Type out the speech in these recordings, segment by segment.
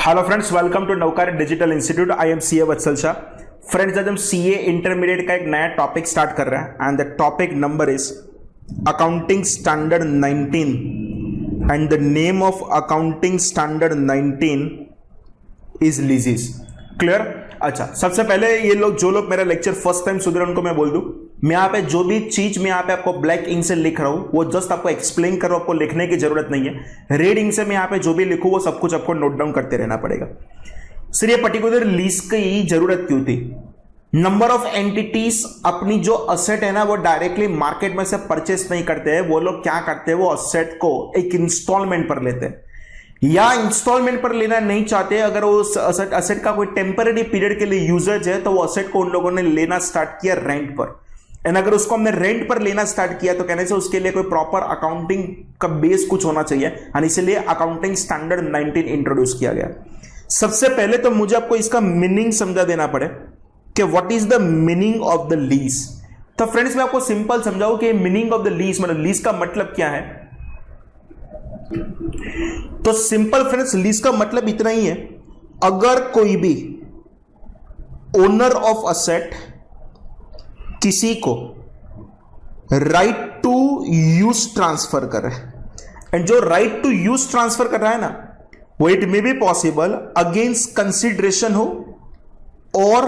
Hello friends, welcome to Navkar digital institute. I am CA Vatsal Shah. Friends, आज हम CA intermediate का एक नया टॉपिक स्टार्ट कर रहे हैं and the topic number is accounting standard 19 and the name of accounting standard 19 is लीजेस। Clear? अच्छा, सबसे पहले ये लोग जो लोग मेरा लेक्चर फर्स्ट टाइम सुन रहे हैं उनको मैं बोल दूं, मैं यहाँ पे जो भी चीज मैं यहाँ पे आपको ब्लैक इंक से लिख रहा हूं वो जस्ट आपको एक्सप्लेन कर रहा हूं, आपको लिखने की जरूरत नहीं है। रेड इंक से मैं यहाँ पे जो भी लिखूं वो सब कुछ आपको नोट डाउन करते रहना पड़ेगा। सर, ये पर्टिकुलर लीज की जरूरत क्यों थी? नंबर ऑफ एंटिटीज अपनी जो असेट है ना वो डायरेक्टली मार्केट में से परचेस नहीं करते हैं। वो लोग क्या करते हैं, वो असेट को एक इंस्टॉलमेंट पर लेते हैं या इंस्टॉलमेंट पर लेना नहीं चाहते। अगर उस असेट का कोई टेम्पररी पीरियड के लिए यूजेज है तो वो असेट को उन लोगों ने लेना स्टार्ट किया रेंट पर। एंड अगर उसको हमने रेंट पर लेना स्टार्ट किया तो कहने से उसके लिए कोई प्रॉपर अकाउंटिंग का बेस कुछ होना चाहिए और इसलिए अकाउंटिंग स्टैंडर्ड 19 इंट्रोड्यूस किया गया। सबसे पहले तो मुझे आपको इसका मीनिंग समझा देना पड़े कि what is the meaning of the lease. तो फ्रेंड्स, मैं आपको सिंपल समझाऊं कि मीनिंग ऑफ द लीज मतलब लीज का मतलब क्या है। तो सिंपल फ्रेंड्स, लीज का मतलब इतना ही है, अगर कोई भी ओनर ऑफ असेट किसी को राइट टू यूज ट्रांसफर कर रहा है, एंड जो राइट टू यूज ट्रांसफर कर रहा है ना वो it may be possible against consideration हो और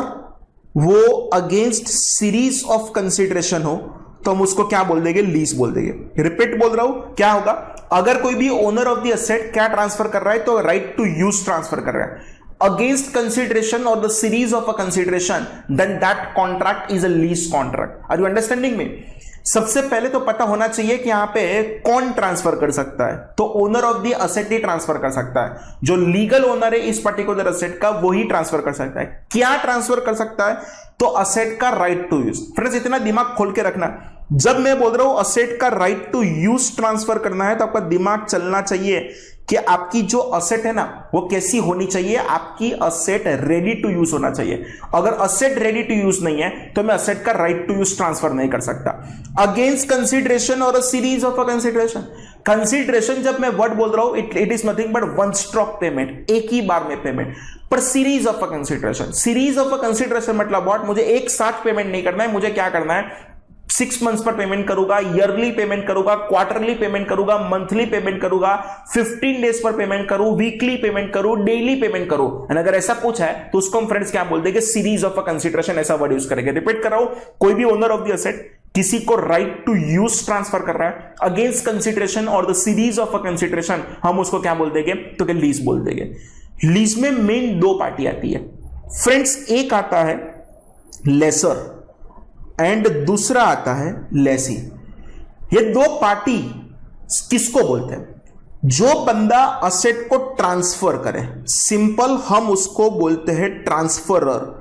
वो अगेंस्ट सीरीज ऑफ कंसिडरेशन हो, तो हम उसको क्या बोल देंगे? लीज बोल देंगे। रिपीट बोल रहा हूं, क्या होगा? अगर कोई भी ओनर ऑफ द असेट क्या ट्रांसफर कर रहा है तो राइट टू यूज ट्रांसफर कर रहा है against consideration or the series of a consideration, then that contract is a lease contract. Are you understanding me? सबसे पहले तो पता होना चाहिए कि यहां पे कौन ट्रांसफर कर सकता है। तो owner of the asset he transfer कर सकता है। जो लीगल ओनर है इस पर्टिकुलर असेट का वो ही ट्रांसफर कर सकता है। क्या ट्रांसफर कर सकता है? तो असेट का राइट टू यूज। फ्रेंड्स, इतना दिमाग खोल के रखना, जब मैं बोल रहा हूं असेट का राइट टू यूज ट्रांसफर करना है तो आपका दिमाग चलना चाहिए कि आपकी जो असेट है ना वो कैसी होनी चाहिए। आपकी असेट रेडी टू यूज होना चाहिए। अगर असेट रेडी टू यूज नहीं है तो मैं असेट का राइट टू यूज ट्रांसफर नहीं कर सकता। अगेंस्ट कंसिडरेशन और a series of a consideration. Consideration जब मैं वर्ड बोल रहा हूं it is nothing but one stroke payment, एक ही बार में पेमेंट। पर series of a consideration, series of a consideration मतलब व्हाट? मुझे एक साथ पेमेंट नहीं करना है, मुझे क्या करना है? 6 मंथ्स पर पेमेंट करूंगा, ईयरली पेमेंट करूंगा, क्वार्टरली पेमेंट करूंगा, मंथली पेमेंट करूंगा, 15 डेज पर पेमेंट करूं, वीकली पेमेंट करूं, डेली पेमेंट करूं। एंड अगर ऐसा कुछ है तो उसको हम फ्रेंड्स क्या बोल देंगे? सीरीज ऑफ अ कंसिडरेशन, ऐसा वर्ड यूज करेंगे। रिपीट कर रहा हूं, कोई भी ओनर ऑफ द असेट किसी को राइट टू यूज ट्रांसफर कर रहा है अगेंस्ट कंसिडरेशन और the series of a consideration, हम उसको क्या बोल देंगे? तो क्या लीज बोल देंगे। लीज में मेन दो पार्टी आती है फ्रेंड्स, एक आता है लेसर एंड दूसरा आता है लेसी। ये दो पार्टी किसको बोलते हैं? जो बंदा असेट को ट्रांसफर करे, सिंपल हम उसको बोलते हैं ट्रांसफरर।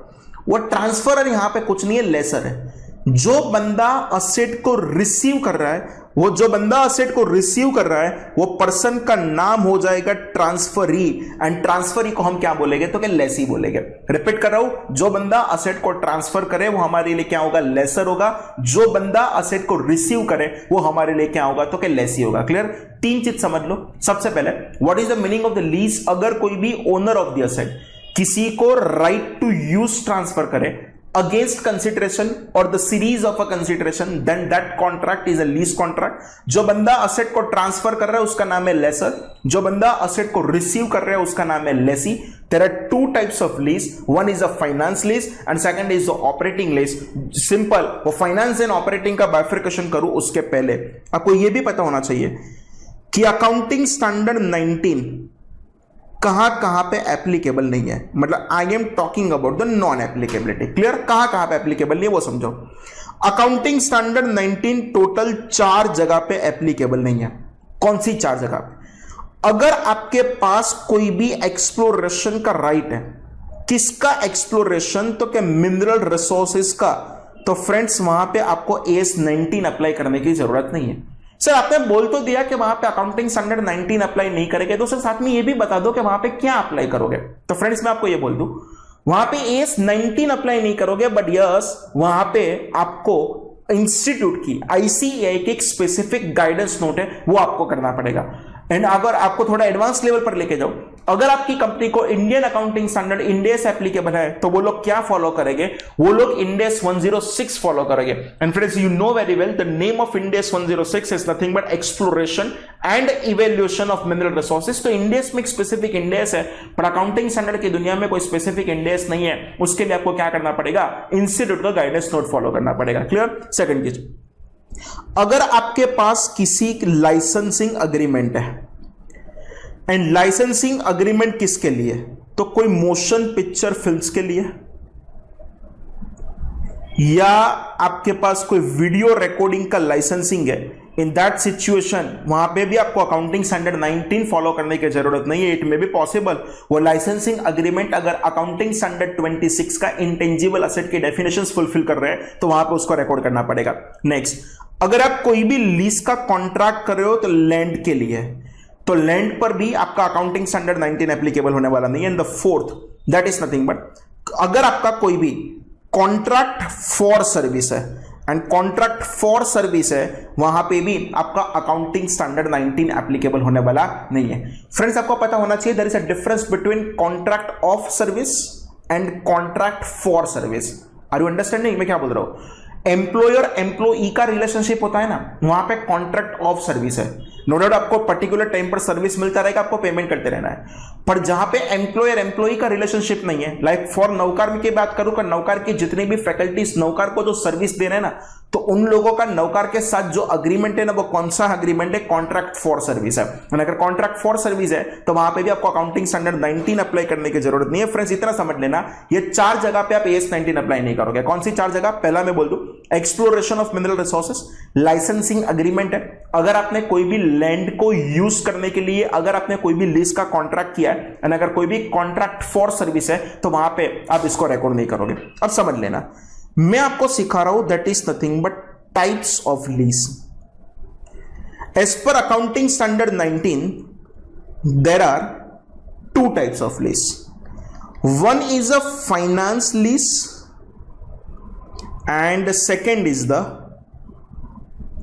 वो ट्रांसफरर यहां पे कुछ नहीं है, लेसर है। जो बंदा असेट को रिसीव कर रहा है, वो जो बंदा असेट को रिसीव कर रहा है वो पर्सन का नाम हो जाएगा ट्रांसफरी, एंड ट्रांसफरी को हम क्या बोलेंगे? तो क्या लेसी बोलेंगे। रिपीट कर रहा हूं, जो बंदा असेट को ट्रांसफर करे वो हमारे लिए क्या होगा? लेसर होगा। जो बंदा असेट को रिसीव करे वो हमारे लिए क्या होगा? तो क्या लेसी होगा। क्लियर? तीन चीज समझ लो। सबसे पहले what is the meaning of the lease. अगर कोई भी ओनर ऑफ द असेट किसी को राइट टू यूज ट्रांसफर करे अगेंस्ट कंसिडरेशन और the series of a consideration, then that contract is a lease contract. जो बंदा असेट को ट्रांसफर कर रहा है उसका नाम है लेसर, जो बंदा असेट को रिसीव कर रहा है उसका नाम है lessee. There are two types of lease, one is a finance lease and second is the operating lease. Simple, वो फाइनेंस एंड ऑपरेटिंग का बाइफर्केशन करूं उसके पहले आपको यह भी पता होना चाहिए कि अकाउंटिंग स्टैंडर्ड 19 कहां पे एप्लीकेबल नहीं है। मतलब I am talking about the non applicability. Clear? कहां पे एप्लीकेबल नहीं है वो समझो। अकाउंटिंग स्टैंडर्ड 19 टोटल 4 जगह पे एप्लीकेबल नहीं है। कौन सी 4 जगह पे? अगर आपके पास कोई भी एक्सप्लोरेशन का राइट है, किसका एक्सप्लोरेशन? तो क्या मिनरल रिसोर्सेज का। तो फ्रेंड्स, वहां पे आपको AS 19 अप्लाई करने की जरूरत नहीं है। सर, आपने बोल तो दिया कि वहां पे अकाउंटिंग स्टैंडर्ड 19 अप्लाई नहीं करेंगे, तो सर साथ में ये भी बता दो कि वहां पे क्या अप्लाई करोगे। तो फ्रेंड्स, मैं आपको ये बोल दूं, वहां पे AS 19 अप्लाई नहीं करोगे, बट यस वहां पे आपको इंस्टीट्यूट की ICAI की एक स्पेसिफिक गाइडेंस नोट है वो आपको करना पड़ेगा। एंड अगर आपको थोड़ा एडवांस लेवल पर लेके जाओ, अगर आपकी कंपनी को Indian accounting standard end S applicable है तो वो लोग क्या फॉलो करेंगे, वो लोग इंड एस 106 फॉलो करेंगे। And friends you know very well the name of end S 106 is nothing but exploration and evaluation of mineral resources. तो इंड एस में एक स्पेसिफिक इंड एस है, पर अकाउंटिंग स्टैंडर्ड की दुनिया में कोई स्पेसिफिक इंड एस नहीं है। उसके लिए आपको क्या करना पड़ेगा, इंस्टीट्यूट का गाइडेंस नोट फॉलो करना पड़ेगा। क्लियर। सेकंड चीज, अगर आपके पास किसी लाइसेंसिंग अग्रीमेंट है, एंड लाइसेंसिंग अग्रीमेंट किसके लिए, तो कोई मोशन पिक्चर फिल्म्स के लिए, या आपके पास कोई वीडियो रिकॉर्डिंग का लाइसेंसिंग है, इन दैट सिचुएशन वहां पे भी आपको अकाउंटिंग स्टैंडर्ड 19 फॉलो करने की जरूरत नहीं है। इट मे बी पॉसिबल वो लाइसेंसिंग अग्रीमेंट अगर अकाउंटिंग स्टैंडर्ड 26 का इंटेंजिबल एसेट की डेफिनेशंस फुलफिल कर रहे हैं तो वहां पे उसको रिकॉर्ड करना पड़ेगा। नेक्स्ट, अगर आप कोई भी लीज का कॉन्ट्रैक्ट कर रहे हो तो लैंड के लिए, तो लैंड पर भी आपका अकाउंटिंग स्टैंडर्ड 19 एप्लीकेबल होने वाला नहीं है। And the fourth, that is nothing but अगर आपका कोई भी कॉन्ट्रैक्ट फॉर सर्विस है, एंड कॉन्ट्रैक्ट फॉर सर्विस है, वहां पे भी आपका अकाउंटिंग स्टैंडर्ड 19 एप्लीकेबल होने वाला नहीं है। फ्रेंड्स आपको पता होना चाहिए there is a difference between contract of service and contract for service. Are you understanding मैं क्या बोल रहा हूं। एम्प्लॉयर एम्प्लॉई का रिलेशनशिप होता है ना, वहां पे कॉन्ट्रैक्ट ऑफ सर्विस है। नो डाउट आपको पर्टिकुलर टाइम पर सर्विस मिलता रहेगा, आपको पेमेंट करते रहना है। पर जहां पे एम्प्लॉयर एम्प्लॉई का रिलेशनशिप नहीं है, लाइक फॉर नौकार की बात करूं, नौकार की जितनी भी फैकल्टीज नौकार को जो सर्विस दे रहे हैं ना, तो उन लोगों का नौकार के साथ जो अग्रीमेंट है ना, वो कौन सा अग्रीमेंट है, कॉन्ट्रैक्ट फॉर सर्विस है। अगर कॉन्ट्रैक्ट फॉर सर्विस है तो वहां पे भी आपको अकाउंटिंग स्टैंडर्ड 19 अप्लाई करने की जरूरत नहीं है। फ्रेंड्स इतना समझ लेना, ये 4 जगह पे आप एएस 19 अप्लाई नहीं करोगे। कौन सी 4 जगह, पहला मैं बोल दूं, exploration of mineral resources, licensing agreement है, अगर आपने कोई भी लैंड को यूज करने के लिए अगर आपने कोई भी लीज का कॉन्ट्रैक्ट किया है, एंड अगर कोई भी कॉन्ट्रैक्ट फॉर सर्विस है तो वहां पे आप इसको रिकॉर्ड नहीं करोगे। अब समझ लेना, मैं आपको सिखा रहा हूं that is nothing but types of lease. As per accounting standard 19 there are 2 types of lease. One is a finance lease and second is the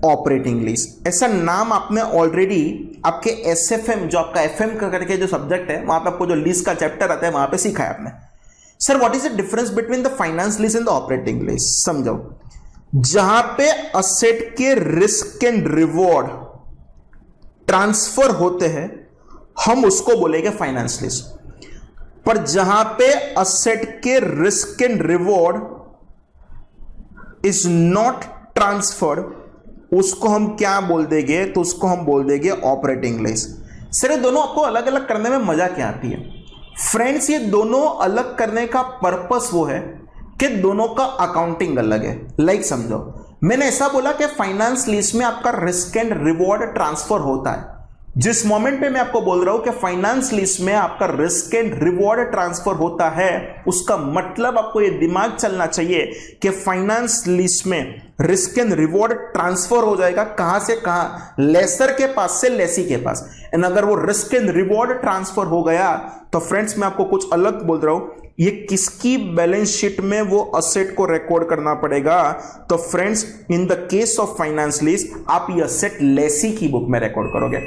operating lease. ऐसा नाम आपने ऑलरेडी आपके एसएफएम, जो आपका एफएम करके जो सब्जेक्ट है, वहां पे आपको जो लीज का चैप्टर आता है वहां पे सीखा है आपने। Sir what is the difference between the finance lease and the operating lease, समझो। जहां पे असेट के रिस्क एंड रिवॉर्ड ट्रांसफर होते हैं हम उसको बोलेंगे फाइनेंस लीज, पर जहां पे असेट के risk and reward is not transferred उसको हम क्या बोल देंगे, तो उसको हम बोल देंगे ऑपरेटिंग लीज। सर ये दोनों आपको अलग अलग करने में मजा क्या आती है? फ्रेंड्स ये दोनों अलग करने का पर्पस वो है कि दोनों का अकाउंटिंग अलग है। लाइक समझो, मैंने ऐसा बोला कि फाइनेंस लीज में आपका रिस्क एंड रिवॉर्ड ट्रांसफर होता है। जिस मोमेंट पे मैं आपको बोल रहा हूं कि फाइनेंस लीज में आपका रिस्क एंड रिवॉर्ड ट्रांसफर होता है, उसका मतलब आपको ये दिमाग चलना चाहिए कि फाइनेंस लीज में रिस्क एंड रिवॉर्ड ट्रांसफर हो जाएगा। कहां से कहां, लेसर के पास से लेसी के पास। एंड अगर वो रिस्क एंड रिवॉर्ड ट्रांसफर हो गया तो फ्रेंड्स मैं आपको कुछ अलग बोल रहा हूं, ये किसकी बैलेंस शीट में वो असेट को रिकॉर्ड करना पड़ेगा। तो friends in the case of finance lease आप ये असेट लेसी की बुक में रिकॉर्ड करोगे।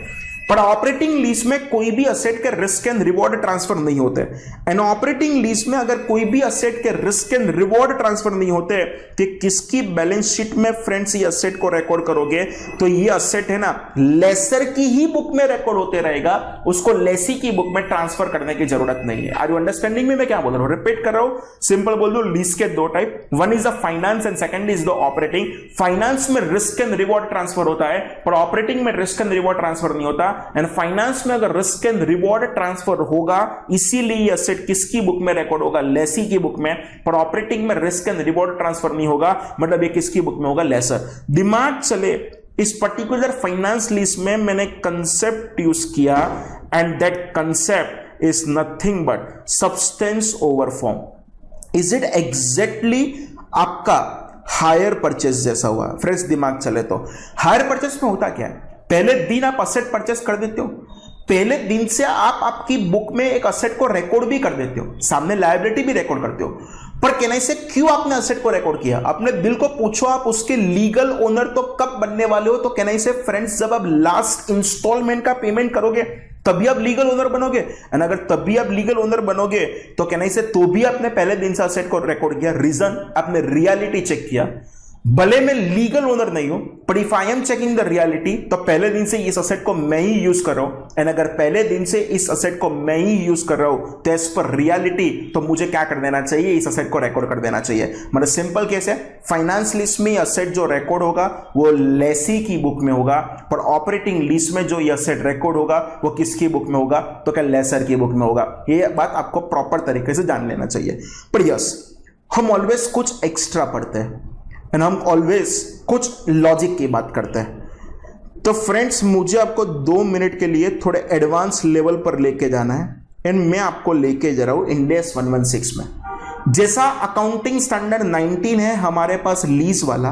पर ऑपरेटिंग लीज में कोई भी असेट के रिस्क एंड रिवॉर्ड ट्रांसफर नहीं होते। एंड ऑपरेटिंग लीज में अगर कोई भी असेट के रिस्क एंड रिवॉर्ड ट्रांसफर नहीं होते तो किसकी बैलेंस शीट में फ्रेंड्स ये असेट को रिकॉर्ड करोगे, तो ये असेट है ना लेसर की ही बुक में रिकॉर्ड होते रहेगा, उसको लेसी की बुक में ट्रांसफर करने की जरूरत नहीं है। आर यू अंडरस्टैंडिंग में मैं क्या बोल रहा हूं? रिपीट कर रहा हूं, सिंपल बोल दो, लीज के 2 type, one is the finance and second is the operating. Finance में रिस्क एंड रिवॉर्ड ट्रांसफर होता है, पर ऑपरेटिंग में रिस्क एंड रिवॉर्ड ट्रांसफर नहीं होता। एंड फाइनेंस में अगर रिस्क एंड रिवॉर्ड ट्रांसफर होगा, इसीलिए ये असेट किसकी बुक में रिकॉर्ड होगा, लेसी की बुक में। पर ऑपरेटिंग में रिस्क एंड रिवॉर्ड ट्रांसफर नहीं होगा, मतलब ये किसकी बुक में होगा, लेसर। दिमाग चले, इस पर्टिकुलर फाइनेंस लीज में मैंने कंसेप्ट यूज किया, and that concept is nothing but substance over form. Is it exactly आपका हायर परचेस जैसा हुआ? फ्रेंड्स दिमाग चले तो हायर परचेस में होता क्या है, पहले दिन आप असेट परचेस कर देते हो, पहले दिन से आप आपकी बुक में एक असेट को रिकॉर्ड भी कर देते हो, सामने लायबिलिटी भी रिकॉर्ड करते हो। पर कहने से क्यों आपने असेट को रिकॉर्ड किया? अपने दिल को पूछो, आप उसके लीगल ओनर तो कब बनने वाले हो? तो कहने से फ्रेंड्स, जब आप लास्ट इंस्टॉलमेंट का पेमेंट करोगे तभी आप लीगल ओनर बनोगे। एंड अगर तभी आप लीगल ओनर बनोगे तो कहने से तो भी आपने पहले दिन से असेट को रिकॉर्ड किया। रीजन, आपने रियलिटी चेक किया। भले मैं लीगल ओनर नहीं हूं, पर if I am checking the reality, तो पहले दिन से इस असेट को मैं ही यूज कर रहा हूं। एंड अगर पहले दिन से इस असेट को मैं ही यूज कर रहा हूं तो एज पर रियलिटी तो मुझे क्या कर देना चाहिए? इस असेट को रिकॉर्ड कर देना चाहिए। मतलब सिंपल केस है, फाइनेंस लिस्ट में असेट जो रिकॉर्ड होगा वो लेसी की बुक में होगा, पर ऑपरेटिंग लिस्ट में जो ये असेट रिकॉर्ड होगा वो किसकी बुक में होगा? तो क्या लेसर की बुक में होगा। ये बात आपको प्रॉपर तरीके से जान लेना चाहिए। पर यस, हम ऑलवेज कुछ एक्स्ट्रा पढ़ते हैं एंड हम ऑलवेज कुछ लॉजिक की बात करते हैं। तो फ्रेंड्स, मुझे आपको 2 मिनट के लिए थोड़े एडवांस लेवल पर लेके जाना है एंड मैं आपको लेके जा रहा हूं इंड AS 116 में। जैसा अकाउंटिंग स्टैंडर्ड 19 है हमारे पास लीज वाला,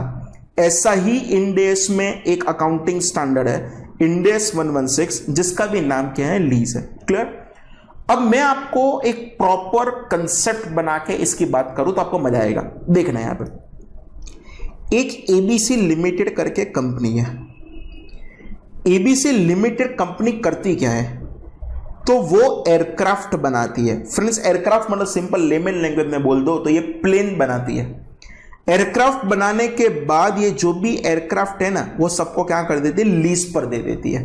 ऐसा ही इंड AS में एक अकाउंटिंग स्टैंडर्ड है इंड AS 116, जिसका भी नाम क्या है? लीज है। क्लियर? अब मैं आपको एक प्रॉपर कंसेप्ट बना के इसकी बात करूं तो आपको मजा आएगा। देखना है, यहां पर एक ABC लिमिटेड करके कंपनी है। ABC लिमिटेड कंपनी करती क्या है? तो वो एयरक्राफ्ट बनाती है। फ्रेंड्स, एयरक्राफ्ट मतलब सिंपल लेमन लैंग्वेज में बोल दो तो ये प्लेन बनाती है। एयरक्राफ्ट बनाने के बाद ये जो भी एयरक्राफ्ट है ना, वो सबको क्या कर देती है? लीज पर दे देती है।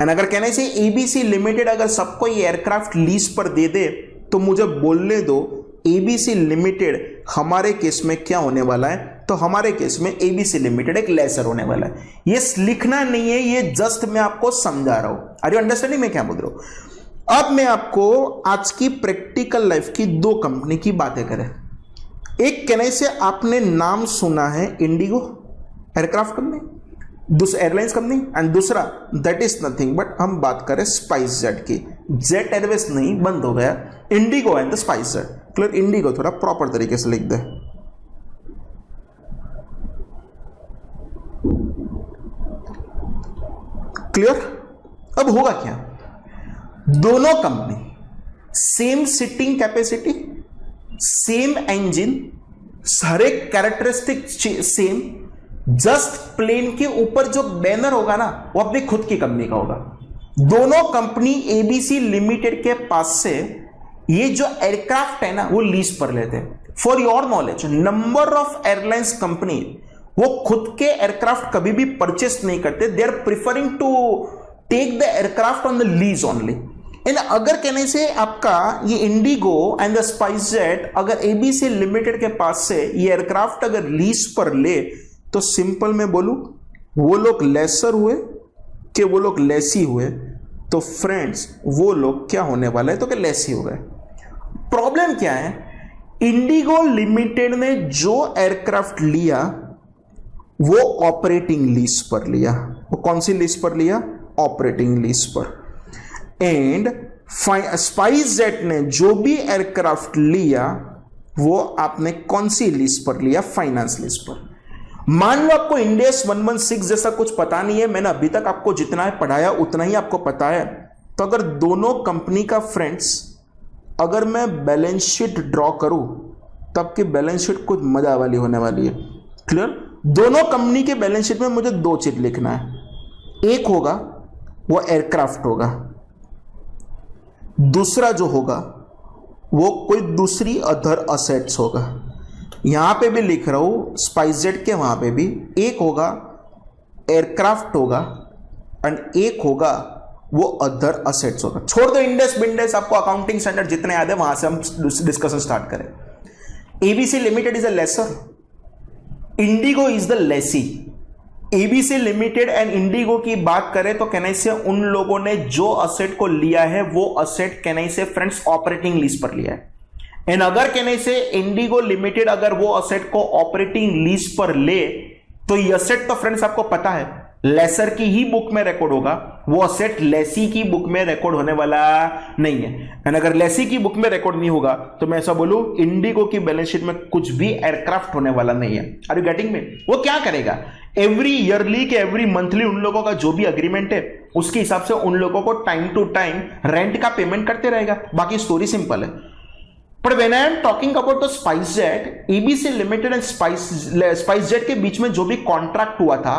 एंड अगर कहने से ABC लिमिटेड अगर सबको ये एयरक्राफ्ट लीज पर दे दे तो मुझे बोलने दो ABC लिमिटेड हमारे केस में क्या होने वाला है? तो हमारे केस में ABC लिमिटेड एक लेसर होने वाला है। ये लिखना नहीं है, ये जस्ट मैं आपको समझा रहा हूं। आर यू अंडरस्टैंडिंग मैं क्या बोल रहा हूं? अब मैं आपको आज की प्रैक्टिकल लाइफ की 2 कंपनी की बातें करें। एक कहने से आपने नाम सुना है इंडिगो एयरक्राफ्ट कंपनी, दूसरा एयरलाइंस कंपनी, एंड दूसरा दैट इज नथिंग बट हम बात करें स्पाइस जेट की। जेट एयरवेज नहीं, बंद हो गया, IndiGo and the SpiceJet. Clear? IndiGo थोड़ा प्रॉपर तरीके से लिख दे। क्लियर? अब होगा क्या? दोनों company same seating capacity, same engine, सारे कैरेक्टरिस्टिक सेम, जस्ट प्लेन के ऊपर जो बैनर होगा ना वो अपनी खुद की कंपनी का होगा। दोनों कंपनी ABC लिमिटेड के पास से ये जो एयरक्राफ्ट है ना वो लीज पर लेते हैं। For your knowledge, number of airlines company वो खुद के एयरक्राफ्ट कभी भी परचेस नहीं करते। They are preferring to take the aircraft on the lease only. And अगर कहने से आपका ये IndiGo and the SpiceJet अगर ABC लिमिटेड के पास से ये एयरक्राफ्ट अगर लीज पर ले तो सिंपल मैं बोलूं वो लोग लेसर हुए कि वो लोग लेसी हुए? तो फ्रेंड्स, वो लोग क्या होने वाला है? तो क्या लेसी हो गए। प्रॉब्लम क्या है? इंडिगो लिमिटेड ने जो एयरक्राफ्ट लिया वो ऑपरेटिंग लीज पर लिया। वो कौन सी लीज पर लिया? ऑपरेटिंग लीज पर। एंड स्पाइस जेट ने जो भी एयरक्राफ्ट लिया वो आपने कौन सी लीज पर लिया? फाइनेंस लीज पर। मान लो आपको इंड AS 116 जैसा कुछ पता नहीं है, मैंने अभी तक आपको जितना है पढ़ाया उतना ही आपको पता है। तो अगर दोनों कंपनी का फ्रेंड्स अगर मैं बैलेंस शीट ड्रॉ करूं तब की बैलेंस शीट कुछ मजा वाली होने वाली है। क्लियर? दोनों कंपनी के बैलेंस शीट में मुझे 2 चीज लिखना है। एक होगा वो एयरक्राफ्ट होगा, दूसरा जो होगा वो कोई दूसरी अदर असेट्स होगा। यहां पे भी लिख रहा हूं स्पाइस जेट के, वहां पे भी एक होगा एयरक्राफ्ट होगा एंड एक होगा वो अदर असेट्स होगा। छोड़ दो इंडेस बिंडेस, आपको अकाउंटिंग स्टैंडर्ड जितने याद है वहां से हम डिस्कशन स्टार्ट करें। ABC limited is a lesser, Indigo is the Lesi. ABC limited and Indigo की बात करें तो कहने से उन लोगों ने जो असेट को लिया है वो असेट कहने से फ्रेंड्स ऑपरेटिंग लीज पर लिया है। एंड अगर कहने से इंडिगो लिमिटेड अगर वो असेट को ऑपरेटिंग लीज पर ले तो ये असेट तो फ्रेंड्स आपको पता है लेसर की ही बुक में रिकॉर्ड होगा, वो असेट लेसी की बुक में रिकॉर्ड होने वाला नहीं है। एंड अगर लेसी की बुक में रिकॉर्ड नहीं होगा तो मैं ऐसा बोलूं इंडिगो की बैलेंस शीट में कुछ भी एयरक्राफ्ट होने वाला नहीं है। Are you getting me? वो क्या करेगा? एवरी ईयरली के एवरी मंथली उन लोगों का जो भी अग्रीमेंट है उसके हिसाब से उन लोगों को टाइम टू टाइम रेंट का पेमेंट करते रहेगा। बाकी स्टोरी सिंपल है। पर when I am talking about the SpiceJet, ABC limited and SpiceJet के बीच में जो भी कॉन्ट्रैक्ट हुआ था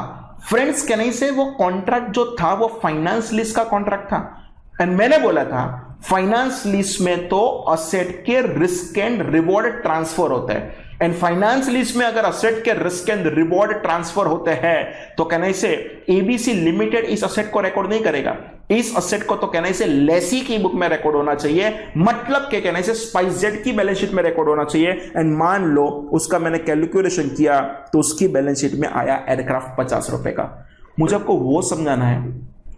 फ्रेंड्स, कहने से वो कॉन्ट्रैक्ट जो था वो फाइनेंस लीज का कॉन्ट्रैक्ट था। एंड मैंने बोला था फाइनेंस लीज में तो असेट के रिस्क एंड रिवॉर्ड ट्रांसफर होते हैं, एंड फाइनेंस लीज में अगर असेट के रिस्क एंड रिवॉर्ड ट्रांसफर होते हैं तो कहने से एबीसी लिमिटेड इस असेट को रिकॉर्ड नहीं करेगा, इस असेट को तो कहने से लेसी की बुक में रिकॉर्ड होना चाहिए, मतलब के कहने से स्पाइसजेट की बैलेंस शीट में रिकॉर्ड होना चाहिए। एंड मान लो उसका मैंने कैलकुलेशन किया तो उसकी बैलेंस शीट में आया एयरक्राफ्ट 50 रुपए का। मुझे आपको वो समझाना है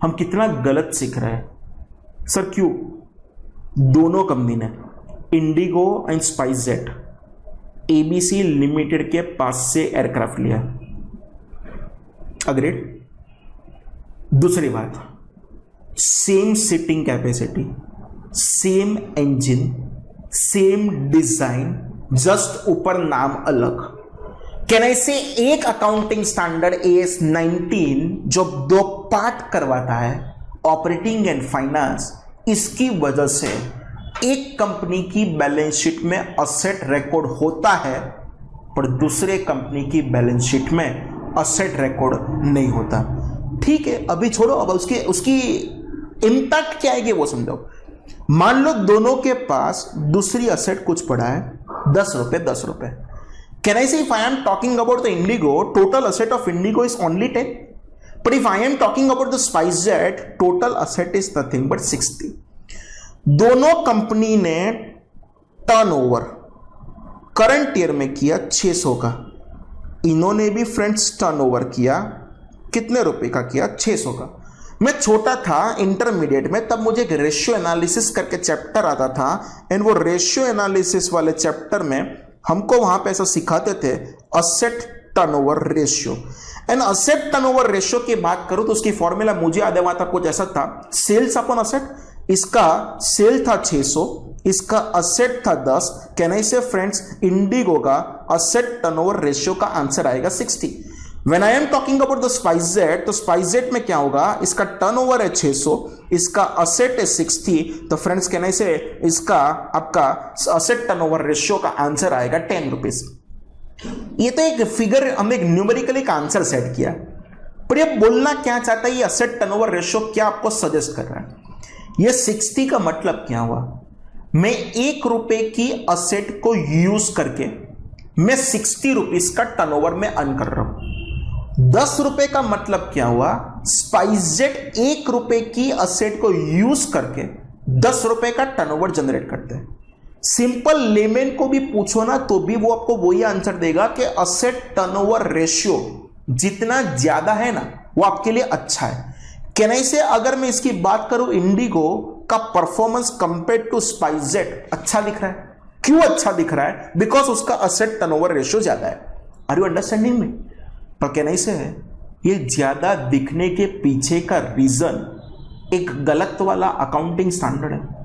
हम कितना गलत सीख रहे हैं। सर क्यों? दोनों कंपनी ने, IndiGo and SpiceJet, ABC limited के पास से एयरक्राफ्ट लिया। अग्रेड। दूसरी बात, same seating capacity, same engine, same design, just ऊपर नाम अलग। कहने से एक अकाउंटिंग स्टैंडर्ड AS 19 जो 2 पार्ट करवाता है, ऑपरेटिंग एंड फाइनेंस, इसकी वजह से एक कंपनी की बैलेंस शीट में असेट रिकॉर्ड होता है पर दूसरे कंपनी की बैलेंस शीट में असेट रिकॉर्ड नहीं होता। ठीक है, अभी छोड़ो, अब उसकी इंपैक्ट क्या है वो समझो। मान लो दोनों के पास दूसरी असेट कुछ पड़ा है 10 रुपए। कैन आई से if I am talking about the Indigo, total asset of Indigo is only 10, but if I am talking about the SpiceJet, total asset is nothing but 60। दोनों कंपनी ने टर्नओवर करंट ईयर में किया 600 का, इन्होंने भी friends turnover किया कितने रुपए का किया? 600 का। मैं छोटा था इंटरमीडिएट में, तब मुझे एक रेशियो एनालिसिस करके चैप्टर आता था, एंड वो रेशियो एनालिसिस वाले चैप्टर में हमको वहां पे ऐसा सिखाते थे asset turnover ratio. And asset turnover ratio की बात करूं तो उसकी फॉर्मूला मुझे याद है, वहां तक कुछ ऐसा था, सेल्स अपॉन असेट। इसका सेल था 600, इसका असेट था 10। कहने से फ्रेंड्स इंडिगो का असेट टर्नओवर रेशियो का आंसर आएगा 60। When I am talking about the SpiceJet, तो स्पाइसजेट में क्या होगा, इसका टर्नओवर है 600, इसका असेट है 60, तो फ्रेंड्स कहने से इसका आपका असेट टर्नओवर रेशियो का आंसर आएगा 10 रुपीज। ये तो एक फिगर, हमने एक न्यूमेरिकल एक आंसर सेट किया, पर ये बोलना क्या चाहता है, ये असेट टर्नओवर रेशियो क्या आपको सजेस्ट कर रहा है? ये 60 का मतलब क्या हुआ, मैं 1 रुपए की असेट को यूज करके मैं 60 रुपीज का टर्नओवर में अर्न कर रहा हूं। 10 रुपए का मतलब क्या हुआ, स्पाइसजेट 1 रुपए की असेट को यूज करके 10 रुपए का टर्नओवर जनरेट करते हैं। सिंपल लेमैन को भी पूछो ना तो भी वो आपको वही आंसर देगा कि असेट टर्नओवर रेशियो जितना ज्यादा है ना वो आपके लिए अच्छा है। कहने से अगर मैं इसकी बात करूं, इंडिगो का परफॉर्मेंस कंपेयर टू स्पाइसजेट अच्छा दिख रहा है। क्यों अच्छा दिख रहा है? बिकॉज उसका असेट टर्नओवर रेशियो ज्यादा है। Are you understanding me? पर कहने से है ये ज्यादा दिखने के पीछे का रीजन एक गलत वाला अकाउंटिंग स्टैंडर्ड है।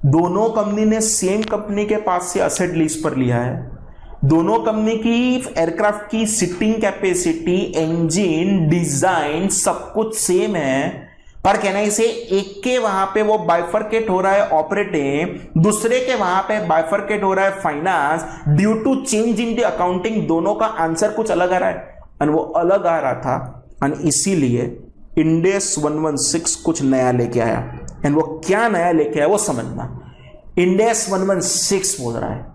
दोनों कंपनी ने सेम कंपनी के पास से असेट लीज पर लिया है, दोनों कंपनी की एयरक्राफ्ट की सीटिंग कैपेसिटी, इंजन, डिजाइन सब कुछ सेम है, पर कहने से एक के वहां पे वो बाइफरकेट हो रहा है ऑपरेटिंग, दूसरे के वहां पे बाइफरकेट हो रहा है finance. Due to change in the accounting दोनों का आंसर कुछ अलग आ रहा है, और वो अलग आ रहा था, और इसीलिए इंड AS 116 कुछ नया लेके आया। एंड वो क्या नया लेके आया वो समझना। इंड AS 116 बोल रहा है,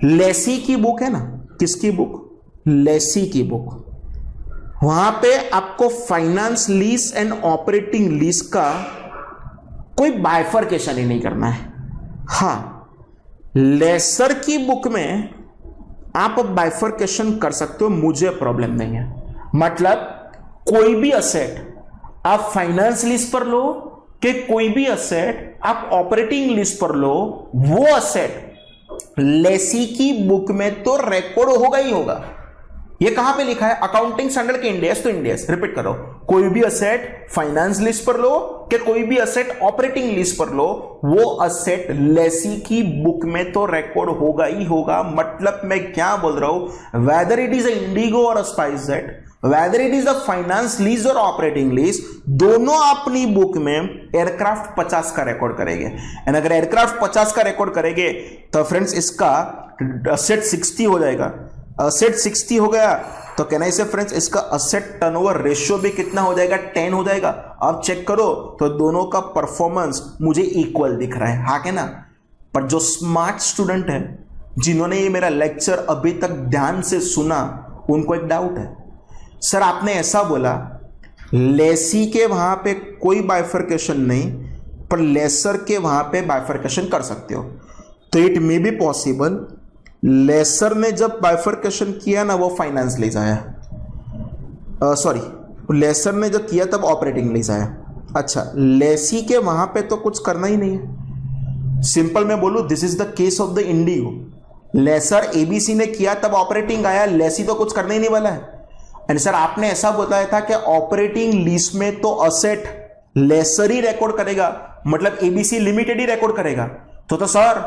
लेसी की बुक है ना, किसकी बुक? लेसी की बुक। वहां पे आपको finance lease and operating lease का कोई बाइफरकेशन ही नहीं करना है। हां, लेसर की बुक में आप बाइफरकेशन कर सकते हो, मुझे प्रॉब्लम नहीं है। मतलब कोई भी असेट आप फाइनेंस लीज पर लो कि कोई भी असेट आप ऑपरेटिंग लीज पर लो, वो असेट लेसी की बुक में तो रिकॉर्ड होगा ही होगा। ये कहां पे लिखा है? अकाउंटिंग स्टैंडर्ड के इंड AS, तो इंड AS रिपीट करो, कोई भी असेट फाइनेंस लीज पर लो कि कोई भी असेट ऑपरेटिंग लीज पर लो, वो असेट लेसी की बुक में तो रिकॉर्ड होगा ही होगा। मतलब मैं क्या बोल रहा हूं, whether it is a IndiGo और a SpiceJet, whether it is a finance lease और ऑपरेटिंग लीज, दोनों अपनी बुक में एयरक्राफ्ट 50 का रिकॉर्ड करेंगे। एंड अगर एयरक्राफ्ट 50 का रिकॉर्ड करेंगे तो फ्रेंड्स इसका असेट 60 हो जाएगा। असेट 60 हो गया तो कहना इसे फ्रेंड्स इसका असेट टर्नओवर रेशियो भी कितना हो जाएगा, 10 हो जाएगा। आप चेक करो तो दोनों का परफॉर्मेंस मुझे इक्वल दिख रहा है, हाँ के ना। पर जो स्मार्ट स्टूडेंट है जिन्होंने ये मेरा लेक्चर अभी तक ध्यान से सुना, उनको एक डाउट है, सर आपने ऐसा बोला लेसी के वहां पे कोई बाइफर्केशन नहीं, पर लेसर के वहां पे बाइफर्केशन कर सकते हो। तो it may be possible lessor ने जब बाइफर्केशन किया ना वो फाइनेंस लीज आया, सॉरी लेसर ने जब किया तब ऑपरेटिंग लीज आया। अच्छा, लेसी के वहां पे तो कुछ करना ही नहीं है। सिंपल मैं बोलूं, this is the case of the IndiGo. Lessor ABC ने किया तब ऑपरेटिंग आया, लेसी तो कुछ करना ही नहीं वाला है। एंड सर आपने ऐसा बताया था कि ऑपरेटिंग लीज में तो असेट लेसर ही रिकॉर्ड करेगा, मतलब एबीसी लिमिटेड ही रिकॉर्ड करेगा। तो सर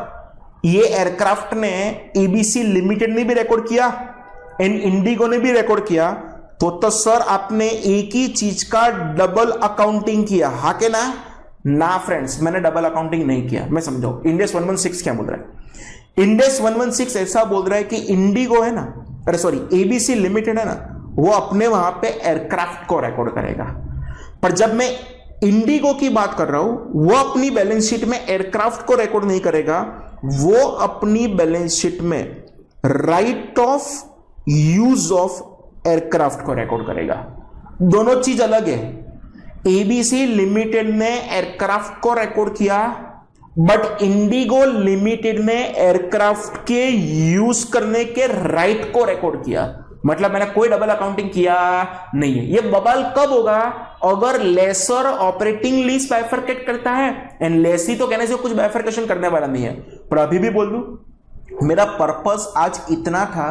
ये एयरक्राफ्ट ने एबीसी लिमिटेड ने भी रिकॉर्ड किया एंड इंडिगो ने भी रिकॉर्ड किया, तो सर आपने एक ही चीज का डबल अकाउंटिंग किया, हाँ के ना? ना फ्रेंड्स, मैंने डबल अकाउंटिंग नहीं किया। मैं समझाओ इंड एस 116 क्या बोल रहा है। इंड एस 116 ऐसा बोल रहा है कि इंडिगो है ना, अरे सॉरी एबीसी लिमिटेड है ना, वो अपने वहां पे एयरक्राफ्ट को रिकॉर्ड करेगा। पर जब मैं इंडिगो की बात कर रहा हूं, वो अपनी बैलेंस शीट में एयरक्राफ्ट को रिकॉर्ड नहीं करेगा, वो अपनी बैलेंस शीट में right of use of aircraft को रिकॉर्ड करेगा। दोनों चीज अलग है। एबीसी लिमिटेड ने एयरक्राफ्ट को रिकॉर्ड किया, बट इंडिगो लिमिटेड ने एयरक्राफ्ट के यूज करने के राइट को रिकॉर्ड किया। मतलब मैंने कोई डबल अकाउंटिंग किया नहीं है। ये बवाल कब होगा, अगर लेसर ऑपरेटिंग लीज बाइफरकेट करता है एंड लेसी तो कहने से कुछ बाइफरकेशन करने वाला नहीं है। पर अभी भी बोल दूं, मेरा पर्पस आज इतना था,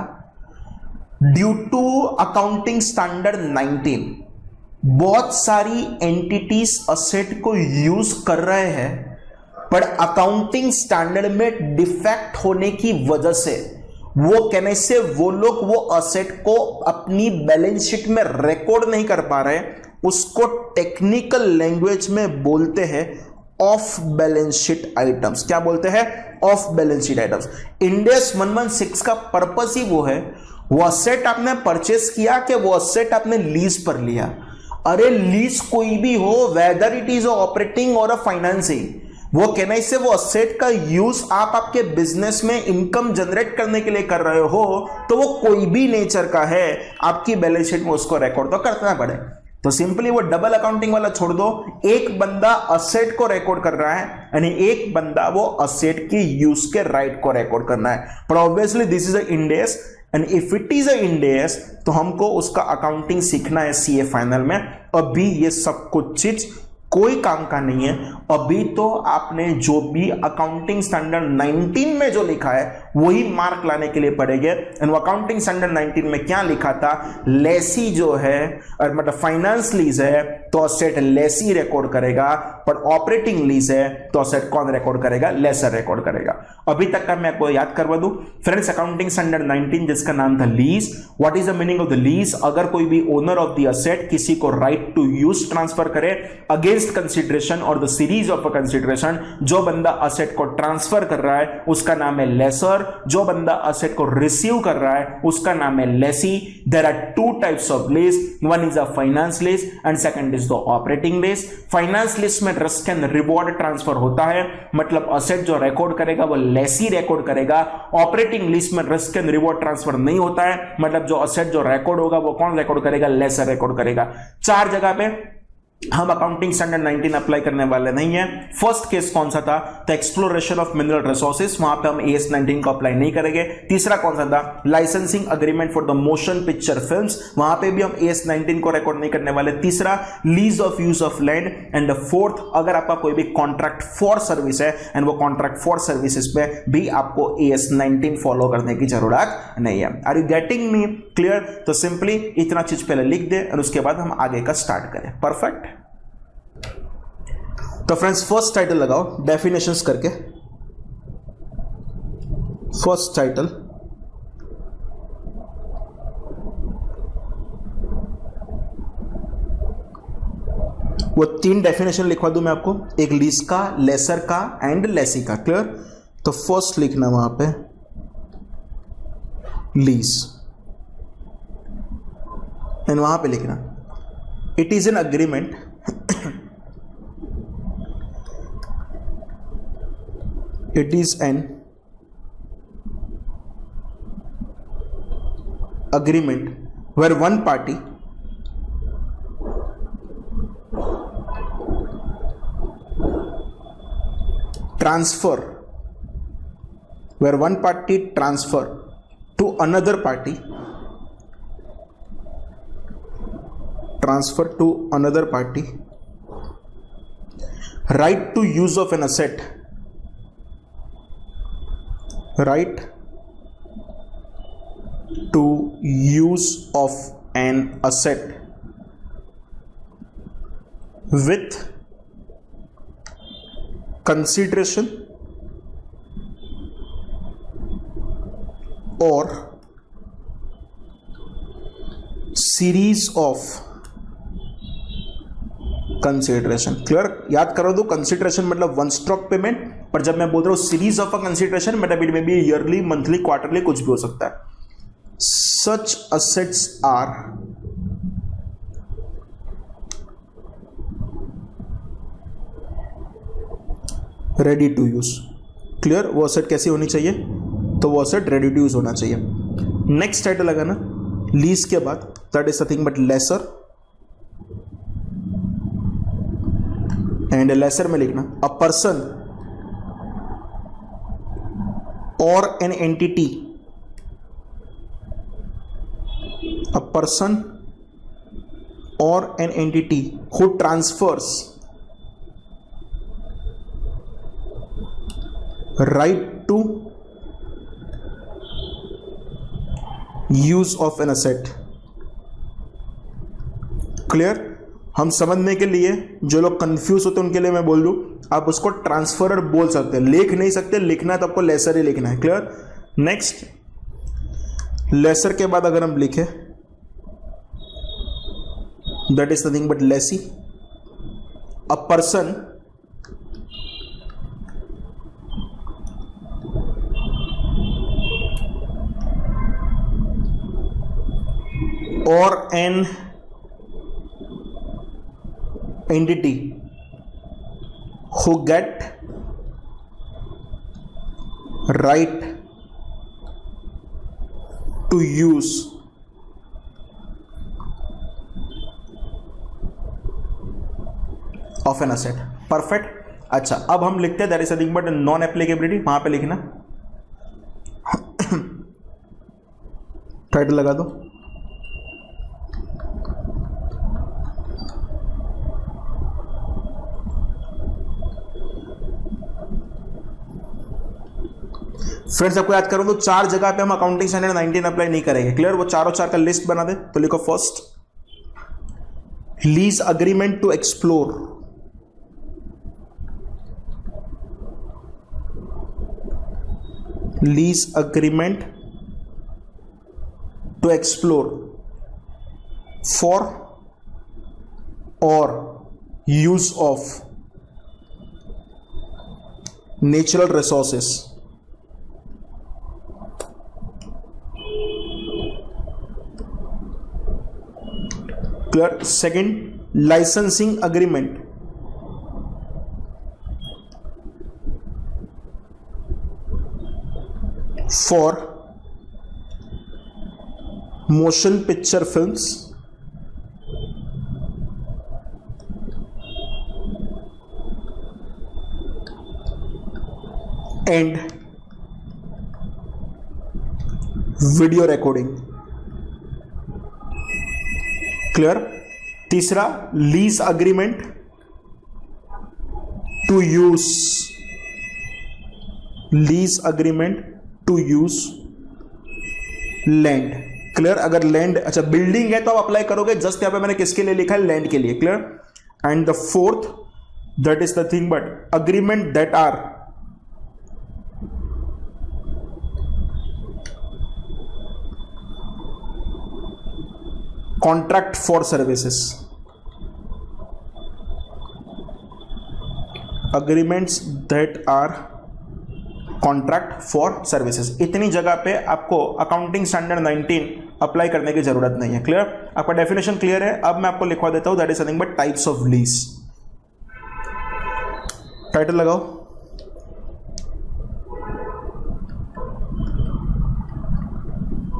ड्यू टू अकाउंटिंग स्टैंडर्ड 19 बहुत सारी एंटिटीज असेट को यूज कर रहे हैं, पर अकाउंटिंग स्टैंडर्ड में डिफेक्ट होने की वजह से वो कहने से वो लोग वो असेट को अपनी बैलेंस शीट में रिकॉर्ड नहीं कर पा रहे। उसको टेक्निकल लैंग्वेज में बोलते हैं ऑफ बैलेंस शीट आइटम्स। क्या बोलते हैं? Of balance sheet items. End S 116 का पर्पस ही वो है, वो असेट आपने परचेस किया कि वो असेट आपने लीज पर लिया। अरे लीज कोई भी हो, वेदर इट इज ऑपरेटिंग और अ फाइनेंसिंग, वो कहना इससे वो असेट का यूज आप आपके बिजनेस में इनकम जनरेट करने के लिए कर रहे हो, तो वो कोई भी नेचर का है, आपकी बैलेंस शीट में उसको रिकॉर्ड तो करना पड़े। तो सिंपली वो डबल अकाउंटिंग वाला छोड़ दो। एक बंदा असेट को रिकॉर्ड कर रहा है यानी एक बंदा वो असेट के यूज के राइट को रिकॉर्ड करना है। पर obviously this is a end S and if it is a end S तो हमको उसका अकाउंटिंग सीखना है सीए फाइनल में। अभी ये सब कुछ चीज कोई काम का नहीं है। अभी तो आपने जो भी अकाउंटिंग स्टैंडर्ड 19 में जो लिखा है वही मार्क लाने के लिए पड़ेगा। एंड वो अकाउंटिंग स्टैंडर्ड 19 में क्या लिखा था, लेसी जो है मतलब फाइनेंस लीज है तो असेट लेसी रिकॉर्ड करेगा, पर ऑपरेटिंग लीज है तो असेट कौन रिकॉर्ड करेगा, लेसर रिकॉर्ड करेगा। अभी तक का मैं आपको याद करवा दूं फ्रेंड्स, अकाउंटिंग स्टैंडर्ड 19 जिसका नाम था lease. What is the meaning of the lease? अगर कोई भी ओनर ऑफ द असेट किसी को राइट टू यूज ट्रांसफर करे अगेंस्ट कंसिडरेशन और the series of a consideration, जो बंदा असेट को ट्रांसफर कर रहा है उसका नाम है लेसर, जो बंदा असेट को रिसीव कर रहा है उसका नाम है lessee. There are two types of lease, one is a finance lease and second is the operating lease. Finance lease में रिस्क एंड रिवॉर्ड ट्रांसफर होता है, मतलब असेट जो रिकॉर्ड करेगा वो लेसी रिकॉर्ड करेगा। ऑपरेटिंग लीज में रिस्क एंड रिवॉर्ड ट्रांसफर नहीं होता है, मतलब जो असेट जो रिकॉर्ड होगा वो कौन रिकॉर्ड करेगा, लेसर रिकॉर्ड करेगा। चार जगह पे हम अकाउंटिंग स्टैंडर्ड 19 अप्लाई करने वाले नहीं है। फर्स्ट केस कौन सा था, तो एक्सप्लोरेशन ऑफ मिनरल रिसोर्सेज, वहां पे हम एएस 19 को अप्लाई नहीं करेंगे। तीसरा कौन सा था, licensing agreement for the motion picture films, वहां पे भी हम एएस 19 को रिकॉर्ड नहीं करने वाले। तीसरा lease of use of land and fourth अगर आपका कोई भी कॉन्ट्रैक्ट फॉर सर्विस है एंड वो कॉन्ट्रैक्ट फॉर सर्विसेज पे भी आपको एएस 19 फॉलो करने की जरूरत नहीं है। Are you getting me? Clear? तो सिंपली इतना चीज पहले लिख दे और उसके बाद हम आगे का स्टार्ट करें। परफेक्ट। तो फ्रेंड्स फर्स्ट टाइटल लगाओ डेफिनेशंस करके। फर्स्ट टाइटल, वो 3 डेफिनेशन लिखवा दूं मैं आपको, एक लीज का, लेसर का एंड लेसी का। क्लियर? तो फर्स्ट लिखना वहां पे लीज एंड वहां पे लिखना it is an agreement it is an agreement where one party transfer to another party right to use of an asset, right to use of an asset with consideration or series of consideration. Clear? याद करो दो, consideration मतलब one stroke payment, पर जब मैं बोल रहा हूं सीरीज ऑफ अ कंसिडरेशन मतलब इट में भी ईयरली, मंथली, क्वार्टरली कुछ भी हो सकता है। Such assets are ready to use। Clear? वो असेट कैसी होनी चाहिए? तो वो असेट रेडी टू यूज होना चाहिए। नेक्स्ट टाइटल लगाना लीज के बाद, that is nothing but lessor, and lessor में लिखना अ पर्सन और an entity, a person or an entity who transfers right to use of an asset। Clear? हम समझने के लिए, जो लोग कंफ्यूज होते हैं उनके लिए मैं बोल दूं, आप उसको ट्रांसफरर बोल सकते हैं, लिख नहीं सकते, लिखना है तो आपको लेसर ही लिखना है। क्लियर? नेक्स्ट लेसर के बाद अगर हम लिखे that is nothing but lessee, a person or an entity who get right to use of an asset. Perfect. अच्छा, अब हम लिखते हैं that is nothing but non applicability, वहां पे लिखना टाइटल लगा दो फ्रेंड्स। आपको याद करो तो 4 जगह पे हम अकाउंटिंग स्टैंडर्ड 19 अप्लाई नहीं करेंगे। क्लियर? वो चारों 4 का लिस्ट बना दे। तो लिखो first lease agreement to explore, lease agreement to explore for or use of natural resources, clear? Second, licensing agreement for motion picture films and video recording। Clear? तीसरा, lease agreement to use, lease agreement to use land. Clear? अगर land, अच्छा building है तो आप apply करोगे, just यहां पे मैंने किसके लिए लिखा है, लैंड के लिए। Clear? And the fourth, that is the thing but agreement that are contract for services, agreements that are contract for services. इतनी जगह पे आपको अकाउंटिंग स्टैंडर्ड 19 अप्लाई करने की जरूरत नहीं है। क्लियर? आपका डेफिनेशन क्लियर है? अब मैं आपको लिखवा देता हूं, that is nothing but types of lease. Title लगाओ,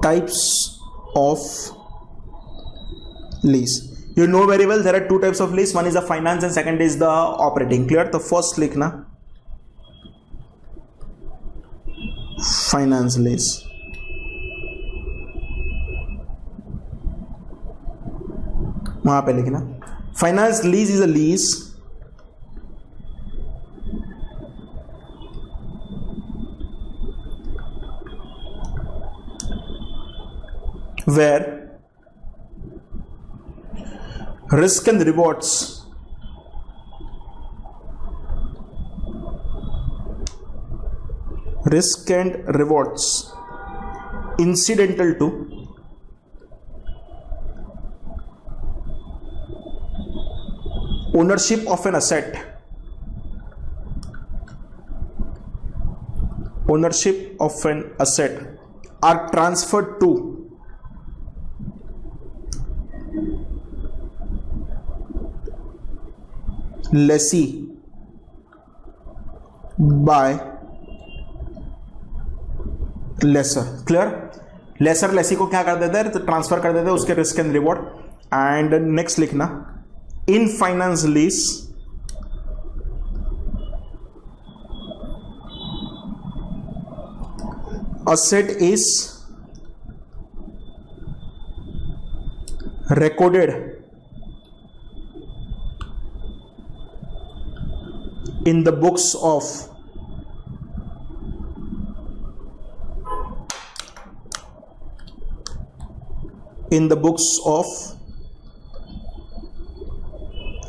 types of lease. You know very well there are two types of lease, one is the finance and second is the operating. Clear? तो first लिखना finance lease, वहां पे लिखना finance lease is a lease where risk and rewards incidental to ownership of an asset are transferred to lessee by lessor. Clear? Lessor lessee को क्या कर देते हैं, तो ट्रांसफर कर देते हैं उसके risk and reward. And next लिखना in finance lease asset is recorded in the books of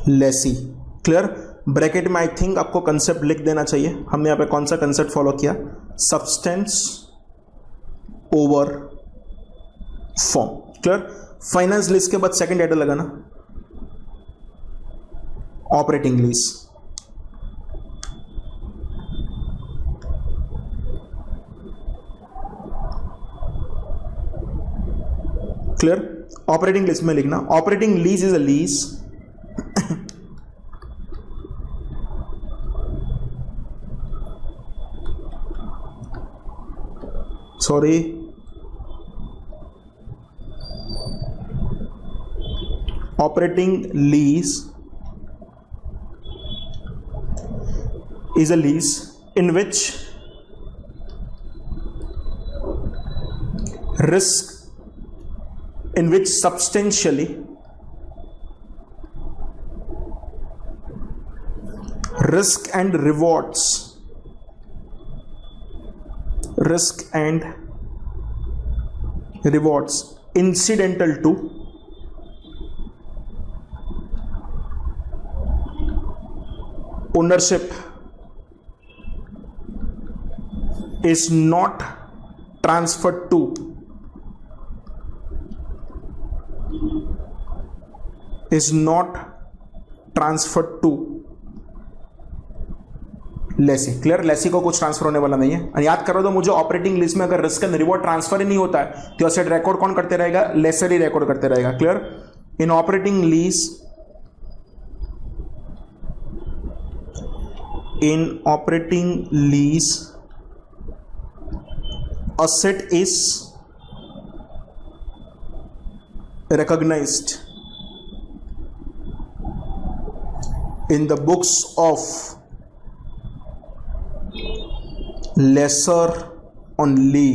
lessee. Clear? Bracket में आई थिंक आपको कंसेप्ट लिख देना चाहिए। हमने यहाँ पे कौन सा कंसेप्ट फॉलो किया, substance over form. Clear? Finance lease के बाद सेकंड टाइटल लगाना operating lease. Clear? Operating lease में लिखना operating lease is a lease sorry, operating lease is a lease in which substantially risk and rewards incidental to ownership is not transferred to lessee. Clear? Lessee को कुछ transfer होने वाला नहीं है। और याद करो तो मुझे ऑपरेटिंग लिस्ट में अगर रिस्क एंड रिवॉर्ड ट्रांसफर ही नहीं होता है तो एसेट रिकॉर्ड कौन करते रहेगा, लेसर ही रिकॉर्ड करते रहेगा। Clear? In operating lease asset is recognized in the books of lessor only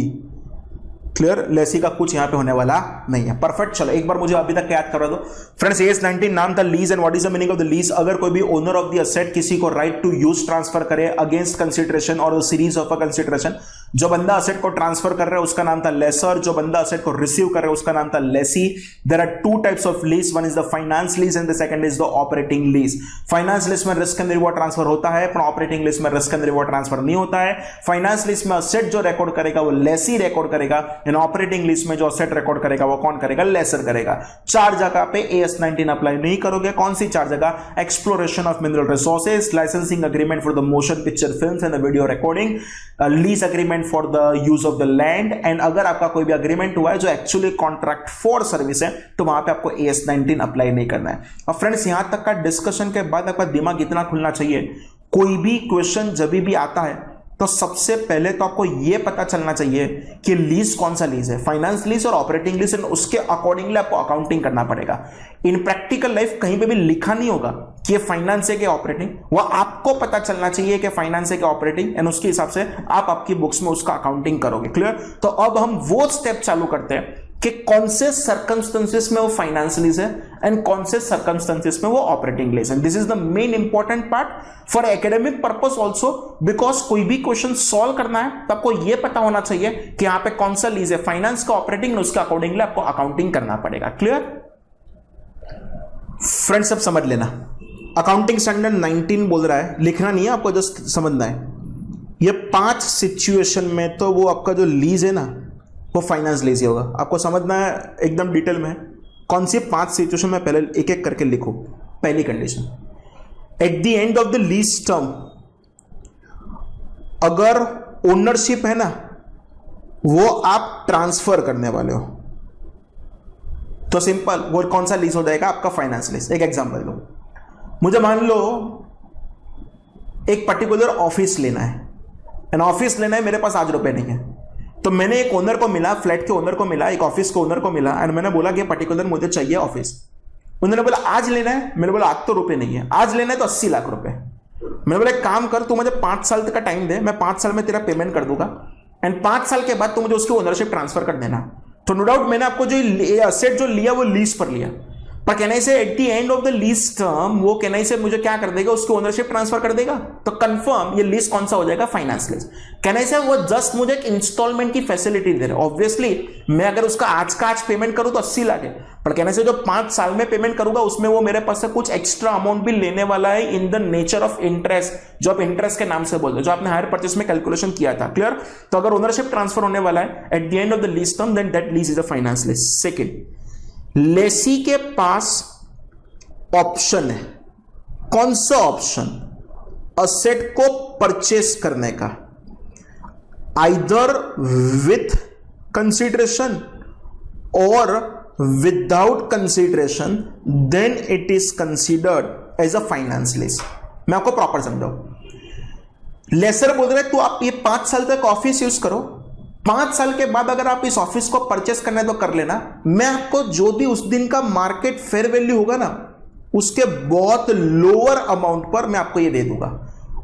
clear, lessee का कुछ यहां पे होने वाला नहीं है। परफेक्ट, चलो एक बार मुझे अभी तक याद करवा दो फ्रेंड्स। एस 19 नाम था lease and what is the meaning of the lease? अगर कोई भी ओनर ऑफ द असेट किसी को राइट टू यूज ट्रांसफर करे अगेंस्ट कंसिडरेशन और सीरीज ऑफ अ कंसिडरेशन, जो बंदा असेट को ट्रांसफर कर रहा है उसका नाम था लेसर, जो बंदा असेट को रिसीव कर रहा है उसका नाम था lessee. There are two types of lease, one is the finance lease and the second is the operating lease. Finance lease में रिस्क एंड रिवॉर्ड ट्रांसफर होता है, पर ऑपरेटिंग लीज में रिस्क एंड रिवॉर्ड ट्रांसफर नहीं होता है। Finance lease में asset जो रिकॉर्ड करेगा वो लेसी रिकॉर्ड करेगा, एंड ऑपरेटिंग लीज में जो असेट रिकॉर्ड करेगा वो कौन करेगा? लेसर करेगा। चार जगह पे एएस 19 अप्लाई नहीं करोगे। कौन सी चार जगह? Exploration of mineral resources, licensing agreement for the motion picture films and the video recording, lease agreement for the use of the land, and अगर आपका कोई भी अग्रीमेंट हुआ है जो एक्चुअली कॉन्ट्रैक्ट फॉर सर्विस है तो वहां पे आपको एएस 19 अप्लाई नहीं करना है। अब फ्रेंड्स यहां तक का डिस्कशन के बाद आपका दिमाग इतना खुलना चाहिए, कोई भी क्वेश्चन जब भी आता है तो सबसे पहले तो आपको यह पता चलना चाहिए कि लीज कौन सा लीज है, फाइनेंस लीज और ऑपरेटिंग लीज, उसके अकॉर्डिंगली आपको अकाउंटिंग करना पड़ेगा। इन प्रैक्टिकल लाइफ कहीं पे भी लिखा नहीं होगा कि ये फाइनेंस है कि ऑपरेटिंग, वो आपको पता चलना चाहिए कि फाइनेंस है कि ऑपरेटिंग, एंड उसके हिसाब से आप आपकी बुक्स में उसका अकाउंटिंग करोगे। क्लियर? तो अब हम वो स्टेप चालू करते हैं कि कौन से सर्कमस्टेंसेस में वो फाइनेंस लीज है एंड कौन से सर्कमस्टेंसेस में वो ऑपरेटिंग लीज है। This is the main important part for academic purpose also, because कोई भी क्वेश्चन सॉल्व करना है तो आपको ये पता होना चाहिए कि यहां पे कौन सा लीज है, फाइनेंस का, ऑपरेटिंग, उसके अकॉर्डिंगली आपको अकाउंटिंग करना पड़ेगा। Clear friends? सब समझ लेना, अकाउंटिंग स्टैंडर्ड 19 बोल रहा है, लिखना नहीं है आपको, जस्ट समझना है। ये 5 सिचुएशन में तो वो आपका जो लीज है ना वो फाइनेंस लीज ही होगा। आपको समझना है एकदम डिटेल में कौन सी 5 सिचुएशन में, पहले एक एक करके लिखो। पहली condition, eight the end of the lease term अगर ओनरशिप है ना वो आप ट्रांसफर करने वाले हो तो सिंपल वो कौन सा लीज हो जाएगा? आपका फाइनेंस लीज। एक एग्जांपल दो, मुझे मान लो एक पर्टिकुलर ऑफिस लेना है, एंड ऑफिस लेना है, मेरे पास आज रुपए नहीं है, तो मैंने एक ओनर को मिला, फ्लैट के ओनर को मिला, एक ऑफिस के ओनर को मिला, एंड मैंने बोला कि पर्टिकुलर मुझे चाहिए ऑफिस। उन्होंने बोला आज लेना है, मैंने बोला आज तो रुपए नहीं है, आज लेना है तो 80 लाख रुपए। मैंने बोला एक काम कर, तू मुझे 5 साल तक का टाइम दे, मैं 5 साल में तेरा पेमेंट कर दूंगा, एंड 5 साल के बाद तू मुझे उसकी ओनरशिप ट्रांसफर कर देना। तो नो डाउट मैंने आपको जो असेट जो लिया वो लीज पर लिया, पर कहने से eight the end of the lease term वो कहने से मुझे क्या कर देगा? उसकी ओनरशिप ट्रांसफर कर देगा। तो कंफर्म ये लीज कौन सा हो जाएगा? Finance lease. कहने से वो जस्ट मुझे एक इंस्टॉलमेंट की फैसिलिटी दे रहा है। ऑब्वियसली मैं अगर उसका आज का आज पेमेंट करूं तो 80 लाख है, पर कहने से जो 5 साल में पेमेंट करूंगा उसमें वो मेरे पास से कुछ एक्स्ट्रा अमाउंट भी लेने वाला है in the nature of interest, जो आप इंटरेस्ट के नाम से बोलते हो, जो आपने हायर परचेस में कैलकुलेशन किया था। क्लियर? तो अगर ओनरशिप ट्रांसफर होने वाला है at the end of the lease term, then that lease is a finance lease. Second, lessee के पास ऑप्शन है, कौन सा ऑप्शन? असेट को परचेस करने का, आइदर विथ कंसिडरेशन और without consideration, then it is considered as a finance lease. मैं आपको प्रॉपर समझाऊं। लेसर बोल रहे तो आप ये 5 साल तक ऑफिस यूज करो, 5 साल के बाद अगर आप इस ऑफिस को परचेस करना है तो कर लेना, मैं आपको जो भी उस दिन का मार्केट फेयर वैल्यू होगा ना उसके बहुत लोअर अमाउंट पर मैं आपको ये दे दूंगा।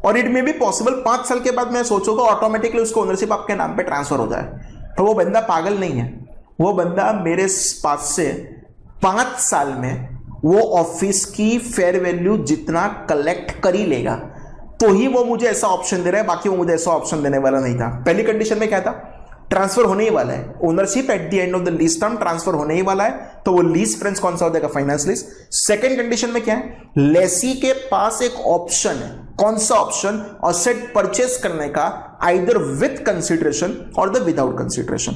और इट मे बी पॉसिबल 5 साल के बाद मैं सोचूंगा ऑटोमेटिकली उसको ओनरशिप आपके नाम पे ट्रांसफर हो जाए। तो वो बंदा पागल नहीं है, वो बंदा मेरे पास से 5 साल में वो ऑफिस की फेयर वैल्यू जितना कलेक्ट कर ही लेगा, तो ही वो मुझे ऐसा ऑप्शन दे रहा है, बाकी वो मुझे ऐसा ऑप्शन देने वाला नहीं था। पहली कंडीशन में क्या था? ट्रांसफर होने ही वाला है, ownership eight the end of the lease term transfer होने ही वाला है, तो वो लीज फ्रेंड्स कौन सा हो जाएगा? Finance lease. सेकंड कंडीशन में क्या है? लेसी के पास एक ऑप्शन है, कौन सा ऑप्शन? असेट परचेस करने का, आइदर विथ कंसिडरेशन और द विदाउट कंसिडरेशन।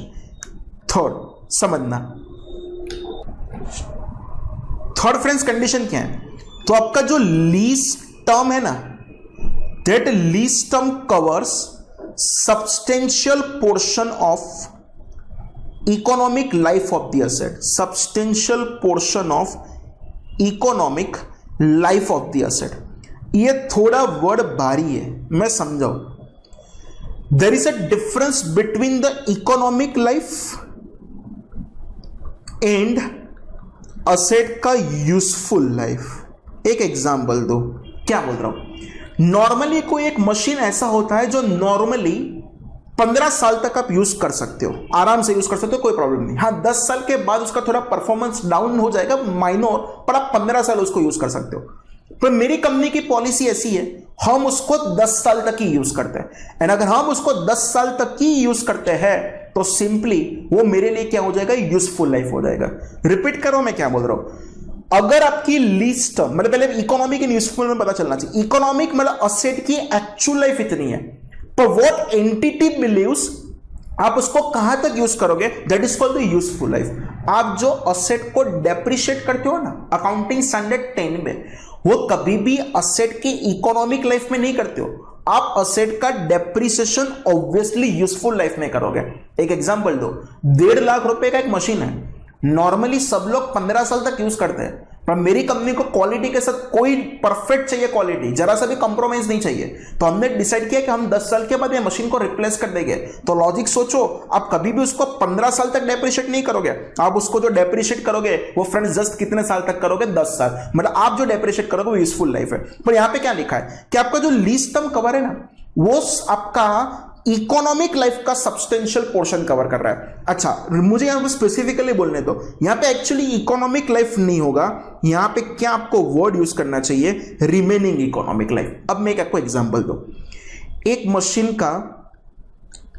थर्ड समझना, थर्ड फ्रेंड्स कंडीशन क्या है? तो आपका जो लीज टर्म है ना, that lease term covers substantial portion of economic life of the asset, substantial portion of economic life of the asset। ये थोड़ा वर्ड भारी है, मैं समझाऊं। there is a difference between the economic life and asset का useful life। एक example दो, क्या बोल रहा हूं? नॉर्मली कोई एक मशीन ऐसा होता है जो नॉर्मली 15 साल तक आप यूज कर सकते हो, आराम से यूज कर सकते हो, कोई प्रॉब्लम नहीं। हाँ 10 साल के बाद उसका थोड़ा परफॉर्मेंस डाउन हो जाएगा माइनर, पर आप 15 साल उसको यूज कर सकते हो। पर मेरी कंपनी की पॉलिसी ऐसी है, हम उसको 10 साल तक ही यूज करते हैं। एंड अगर हम उसको 10 साल तक ही यूज करते हैं तो सिंपली वो मेरे लिए क्या हो जाएगा, यूजफुल लाइफ हो जाएगा। रिपीट करो मैं क्या बोल रहा हूं। अगर आपकी लीज टर्म, मतलब पहले इकोनॉमिक एंड यूजफुल में पता चलना चाहिए। इकोनॉमिक मतलब असेट की एक्चुअल लाइफ इतनी है, पर व्हाट एंटिटी बिलीव्स आप उसको कहां तक यूज करोगे, that is called the useful life. आप जो असेट को डेप्रिशिएट करते हो ना अकाउंटिंग स्टैंडर्ड 10 में, वो कभी भी असेट की इकोनॉमिक लाइफ में नहीं करते हो, आप असेट का डेप्रिसिएशन ऑब्वियसली यूजफुल लाइफ में करोगे। एक एग्जांपल दो, 1.5 लाख रुपए का एक मशीन है, नॉर्मली सब लोग 15 साल तक यूज करते हैं, पर मेरी कंपनी को क्वालिटी के साथ कोई परफेक्ट चाहिए, क्वालिटी जरा सा भी कंप्रोमाइज नहीं चाहिए। तो हमने डिसाइड किया कि हम 10 साल के बाद ये मशीन को रिप्लेस कर देंगे। तो लॉजिक सोचो, आप कभी भी उसको 15 साल तक डेप्रिशिएट नहीं करोगे, आप उसको जो डेप्रिशिएट करोगे वो फ्रेंड्स जस्ट कितने साल तक करोगे, 10 साल। मतलब आप जो डेप्रिशिएट करोगे वो यूजफुल लाइफ है। पर यहां पे क्या लिखा है कि आपका जो लीज टर्म कवर है ना, वो आपका इकोनॉमिक लाइफ का सब्सटेंशियल पोर्शन कवर कर रहा है। अच्छा मुझे यहां पे स्पेसिफिकली बोलने दो, यहां पे एक्चुअली इकोनॉमिक लाइफ नहीं होगा, यहां पे क्या आपको वर्ड यूज करना चाहिए, रिमेनिंग इकोनॉमिक लाइफ। अब मैं आपको एग्जांपल दो, एक मशीन का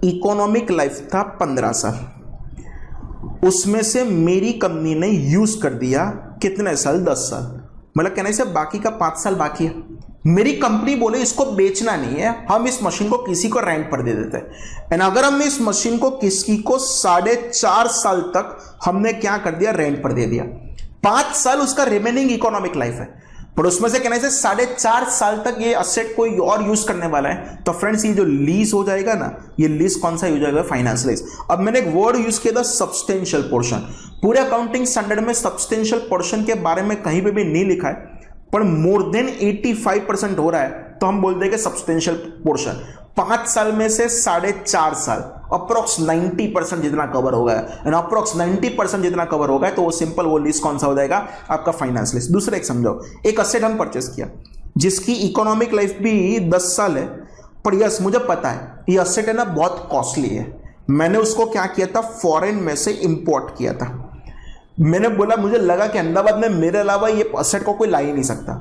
इकोनॉमिक लाइफ था 15 साल, उसमें से मेरी कंपनी ने यूज कर दिया कितने साल, 10 साल। मतलब कहने से बाकी का 5 साल बाकी है। मेरी कंपनी बोले इसको बेचना नहीं है, हम इस मशीन को किसी को रेंट पर दे देते हैं। एंड अगर हमने इस मशीन को किसी को 4.5 साल तक हमने क्या कर दिया, रेंट पर दे दिया, 5 साल उसका रिमेनिंग इकोनॉमिक लाइफ है, पर उसमें से कहने से 4.5 साल तक ये असेट कोई और यूज करने वाला है। तो फ्रेंड्स ये जो लीज हो जाएगा ना, ये लीज कौन सा यूज हो जाएगा, फाइनेंस लीज। अब मैंने एक वर्ड यूज किया था सब्सटेंशियल पोर्शन। पूरे अकाउंटिंग स्टैंडर्ड में सब्सटेंशियल पोर्शन के बारे में कहीं पे भी नहीं लिखा है, पर मोर देन 85% हो रहा है तो हम बोल देंगे सब्सटेंशियल पोर्शन। 5 साल में से 4.5 साल, अप्रोक्स 90% जितना कवर होगा, एंड अप्रोक्स 90% जितना कवर होगा तो वो सिंपल वो लीज कौन सा हो जाएगा, आपका फाइनेंस लीज। दूसरा एक समझो, एक असेट हम परचेस किया जिसकी इकोनॉमिक लाइफ भी 10 साल है, पर यस मुझे पता है ये असेट है ना बहुत कॉस्टली है, मैंने उसको क्या किया था, फॉरेन में से इंपोर्ट किया था। मैंने बोला मुझे लगा कि अहमदाबाद में मेरे अलावा ये असेट को कोई ला ही नहीं सकता,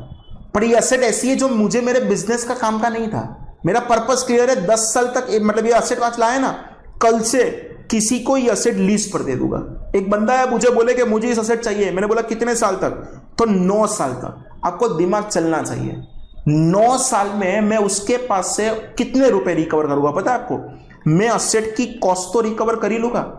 पर ये असेट ऐसी है जो मुझे मेरे बिजनेस का काम का नहीं था। मेरा पर्पस क्लियर है, 10 साल तक मतलब ये असेट आज लाए ना, कल से किसी को ये असेट लीज पर दे दूंगा। एक बंदा है मुझे बोले कि मुझे इस असेट चाहिए, मैंने बोला कितने साल तक, तो 9 साल तक। आपको दिमाग चलना चाहिए, 9 साल में मैं उसके पास से कितने रुपए रिकवर करूंगा पता है आपको, मैं असेट की कॉस्ट तो रिकवर कर ही लूंगा,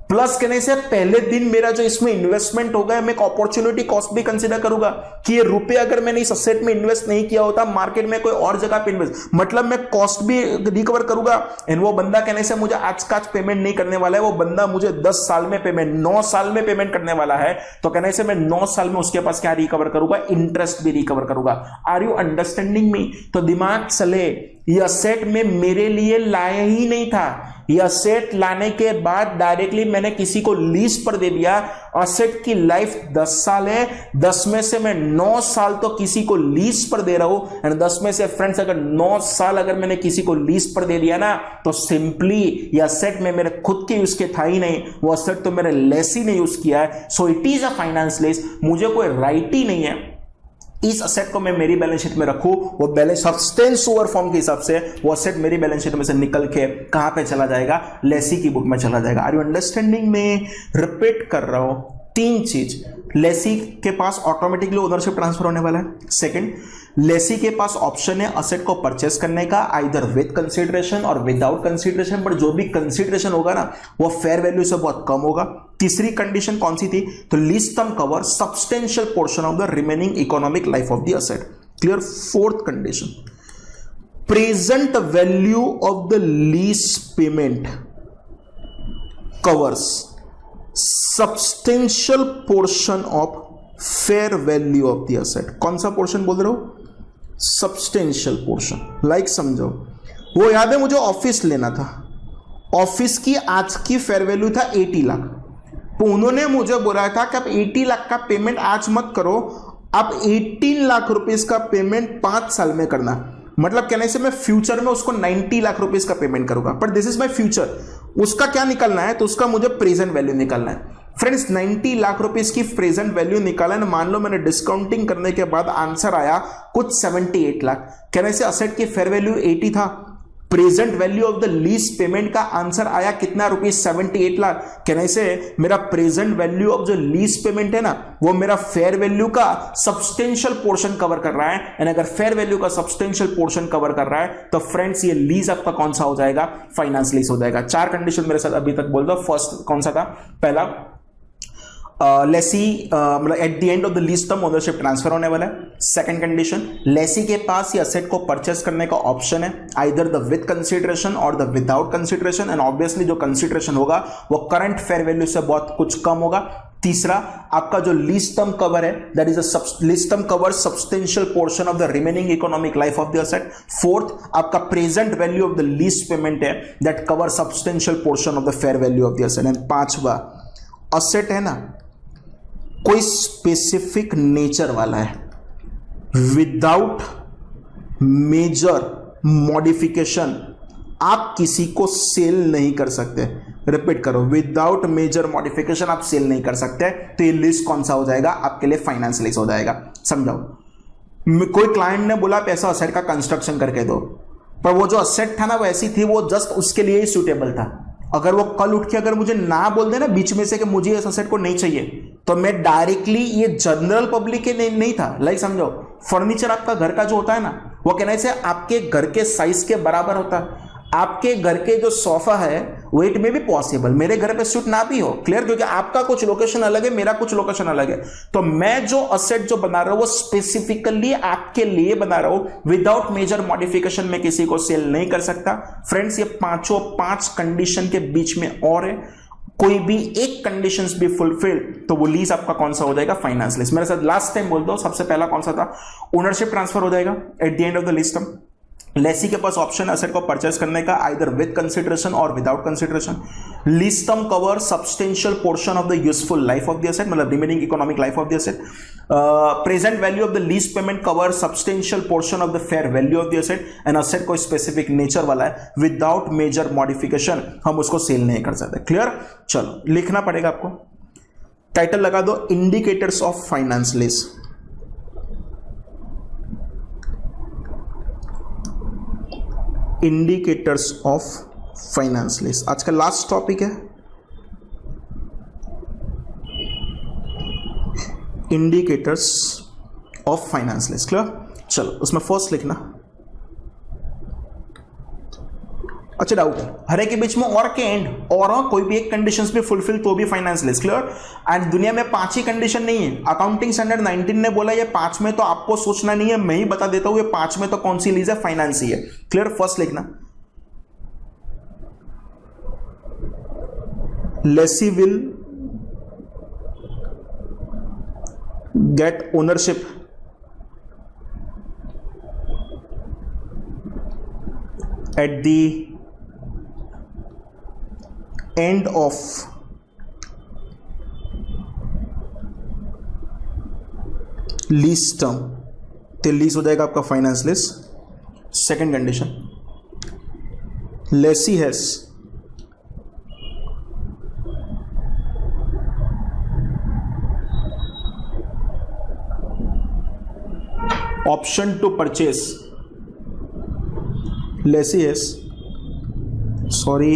प्लस कहने से पहले दिन मेरा जो इसमें इन्वेस्टमेंट होगा, मैं एक अपॉर्चुनिटी कॉस्ट भी कंसीडर करूंगा कि ये रुपए अगर मैंने इस असेट में इन्वेस्ट नहीं किया होता, मार्केट में कोई और जगह पे इन्वेस्ट, मतलब मैं कॉस्ट भी रिकवर करूंगा। एंड वो बंदा कहने से मुझे आज का पेमेंट नहीं करने वाला है, वो बंदा मुझे 10 साल में पेमेंट, 9 साल में पेमेंट करने वाला है, तो कहने से मैं 9 साल में उसके पास क्या रिकवर करूंगा, इंटरेस्ट भी रिकवर करूंगा। Are you understanding me? तो दिमाग चले, ये असेट में मेरे लिए लाया ही नहीं था, ये असेट लाने के बाद डायरेक्टली मैंने किसी को लीज पर दे दिया। असेट की लाइफ 10 साल है, 10 में से मैं 9 साल तो किसी को लीज पर दे रहा हूं, एंड 10 में से फ्रेंड्स अगर 9 साल अगर मैंने किसी को लीज पर दे दिया ना, तो सिंपली ये असेट में मेरे खुद के यूज के था ही नहीं, वो असेट तो मेरे लेसी ने यूज किया है। So it is a finance lease, मुझे कोई राइट ही नहीं है इस असेट को मैं मेरी बैलेंस शीट में रखूं, वो बैलेंस सब्सटेंस ओवर फॉर्म के हिसाब से वो असेट मेरी बैलेंस शीट में से निकल के कहां पे चला जाएगा, लेसी की बुक में चला जाएगा। Are you understanding? में रिपीट कर रहा हूं, 3 चीज, लेसी के पास ऑटोमेटिकली ओनरशिप ट्रांसफर होने वाला है। सेकंड, लेसी के पास ऑप्शन है असेट को परचेस करने का, आइदर विद कंसीडरेशन और विदाउट कंसीडरेशन, बट जो भी कंसीडरेशन होगा ना वो फेयर वैल्यू से बहुत कम होगा। तीसरी कंडीशन कौन सी थी, तो lease term cover substantial portion of the remaining economic life of the asset. Clear? Fourth condition, present value of the lease payment covers substantial portion of fair value of the asset. कौन सा portion बोल रहे हो? Substantial portion. Like समझो, वो याद है मुझे ऑफिस लेना था, ऑफिस की आज की फेयर वैल्यू था 80 लाख, तो उन्होंने मुझे बोला था कि आप 80 लाख का पेमेंट आज मत करो, आप 18 लाख रुपीस का पेमेंट 5 साल में करना। मतलब कहने से मैं फ्यूचर में उसको 90 लाख रुपीस का पेमेंट करूंगा, but this is my future. उसका क्या निकलना है, तो उसका मुझे प्रेजेंट वैल्यू निकालना है। फ्रेंड्स 90 लाख रुपीस की प्रेजेंट वैल्यू निकाला है, मान लो मैंने डिस्काउंटिंग करने के बाद आंसर आया कुछ 78 लाख। कहने से असेट की फेयर वैल्यू 80 था, present value of the lease payment का आंसर आया कितना रुपीस 78 लाख। कहने से मेरा प्रेजेंट वैल्यू ऑफ जो लीज पेमेंट है ना, वो मेरा फेयर वैल्यू का सब्सटेंशियल पोर्शन कवर कर रहा है। एंड अगर फेयर वैल्यू का सब्सटेंशियल पोर्शन कवर कर रहा है तो फ्रेंड्स ये लीज आपका कौन सा हो जाएगा, फाइनेंस लीज हो जाएगा। 4 कंडीशन मेरे साथ अभी तक बोल दो। फर्स्ट कौन सा था, पहला लेसी मतलब eight the end of the lease term ownership transfer होने वाला है। सेकंड कंडीशन, लेसी के पास ये असेट को परचेस करने का ऑप्शन है, आइदर द विद कंसीडरेशन और the without consideration. And obviously जो कंसीडरेशन होगा वो करंट फेयर वैल्यू से बहुत कुछ कम होगा। तीसरा, आपका जो लीज टर्म कवर है, that is a lease term cover substantial portion of the remaining economic life of the asset. Fourth, आपका present value of the lease payment है, that cover substantial portion of the fair value of the asset. And पांचवा, asset है ना कोई specific nature वाला है, without major modification आप किसी को सेल नहीं कर सकते। रिपीट करो, विदाउट मेजर मॉडिफिकेशन आप सेल नहीं कर सकते। तो ये लिस्ट कौन सा हो जाएगा आपके लिए, फाइनेंस लिस्ट हो जाएगा। समझाओ, कोई क्लाइंट ने बोला पैसा असेट का कंस्ट्रक्शन करके दो, पर वो जो असेट था ना वो ऐसी थी, वो जस्ट उसके लिए ही सुटेबल था। अगर वो कल उठ के अगर मुझे ना बोल दे ना बीच में से कि मुझे इस असेट को नहीं चाहिए, तो मैं डायरेक्टली, ये जनरल पब्लिक के नहीं था। लाइक समझो, फर्नीचर आपका घर का जो होता है ना, वो कहने से आपके घर के साइज के बराबर होता है। आपके घर के जो सोफा है वो इट में भी पॉसिबल मेरे घर पे सूट ना भी हो, क्लियर, क्योंकि आपका कुछ लोकेशन अलग है, मेरा कुछ लोकेशन अलग है। तो मैं जो असेट जो बना रहा हूं वो स्पेसिफिकली आपके लिए बना रहा हूं, विदाउट मेजर मॉडिफिकेशन में किसी को सेल नहीं कर सकता। फ्रेंड्स ये पांचों 5 कंडीशन के बीच में और है, कोई भी एक कंडीशंस भी फुलफिल तो वो लीज आपका कौन सा हो जाएगा, फाइनेंस लीज। मेरे साथ लास्ट टाइम बोल दो, सबसे पहला कौन सा था, ओनरशिप ट्रांसफर हो जाएगा at the end of the lease term. Lessee के पास ऑप्शन है असेट को परचेस करने का, आइदर विद कंसीडरेशन और without consideration. Lease term cover substantial portion of the useful life of the asset, मतलब remaining economic life of the asset. Present value of the lease payment cover substantial portion of the fair value of the asset. And asset को specific nature वाला है, without major modification हम उसको cell नहीं कर सकते। Clear, चलो लिखना पड़ेगा आपको। टाइटल लगा दो, indicators of finance lease. Indicators of finance lease आज का लास्ट टॉपिक है। Indicators of finance lease, clear. चलो उसमें फर्स्ट लिखना। अच्छा डाउट है, हर एक के बीच में और के एंड और कोई भी एक कंडीशंस भी फुलफिल तो भी फाइनेंस लीज, क्लियर। एंड दुनिया में 5 ही कंडीशन नहीं है, अकाउंटिंग स्टैंडर्ड 19 ने बोला ये 5 में, तो आपको सोचना नहीं है, मैं ही बता देता हूं ये 5 में तो कौन सी लीज है, फाइनेंस ही है। क्लियर, फर्स्ट लिखना, lessee will get ownership at the end of lease term, तो लीज हो जाएगा आपका finance lease. Second condition, lessee has option to purchase, lessee has, sorry,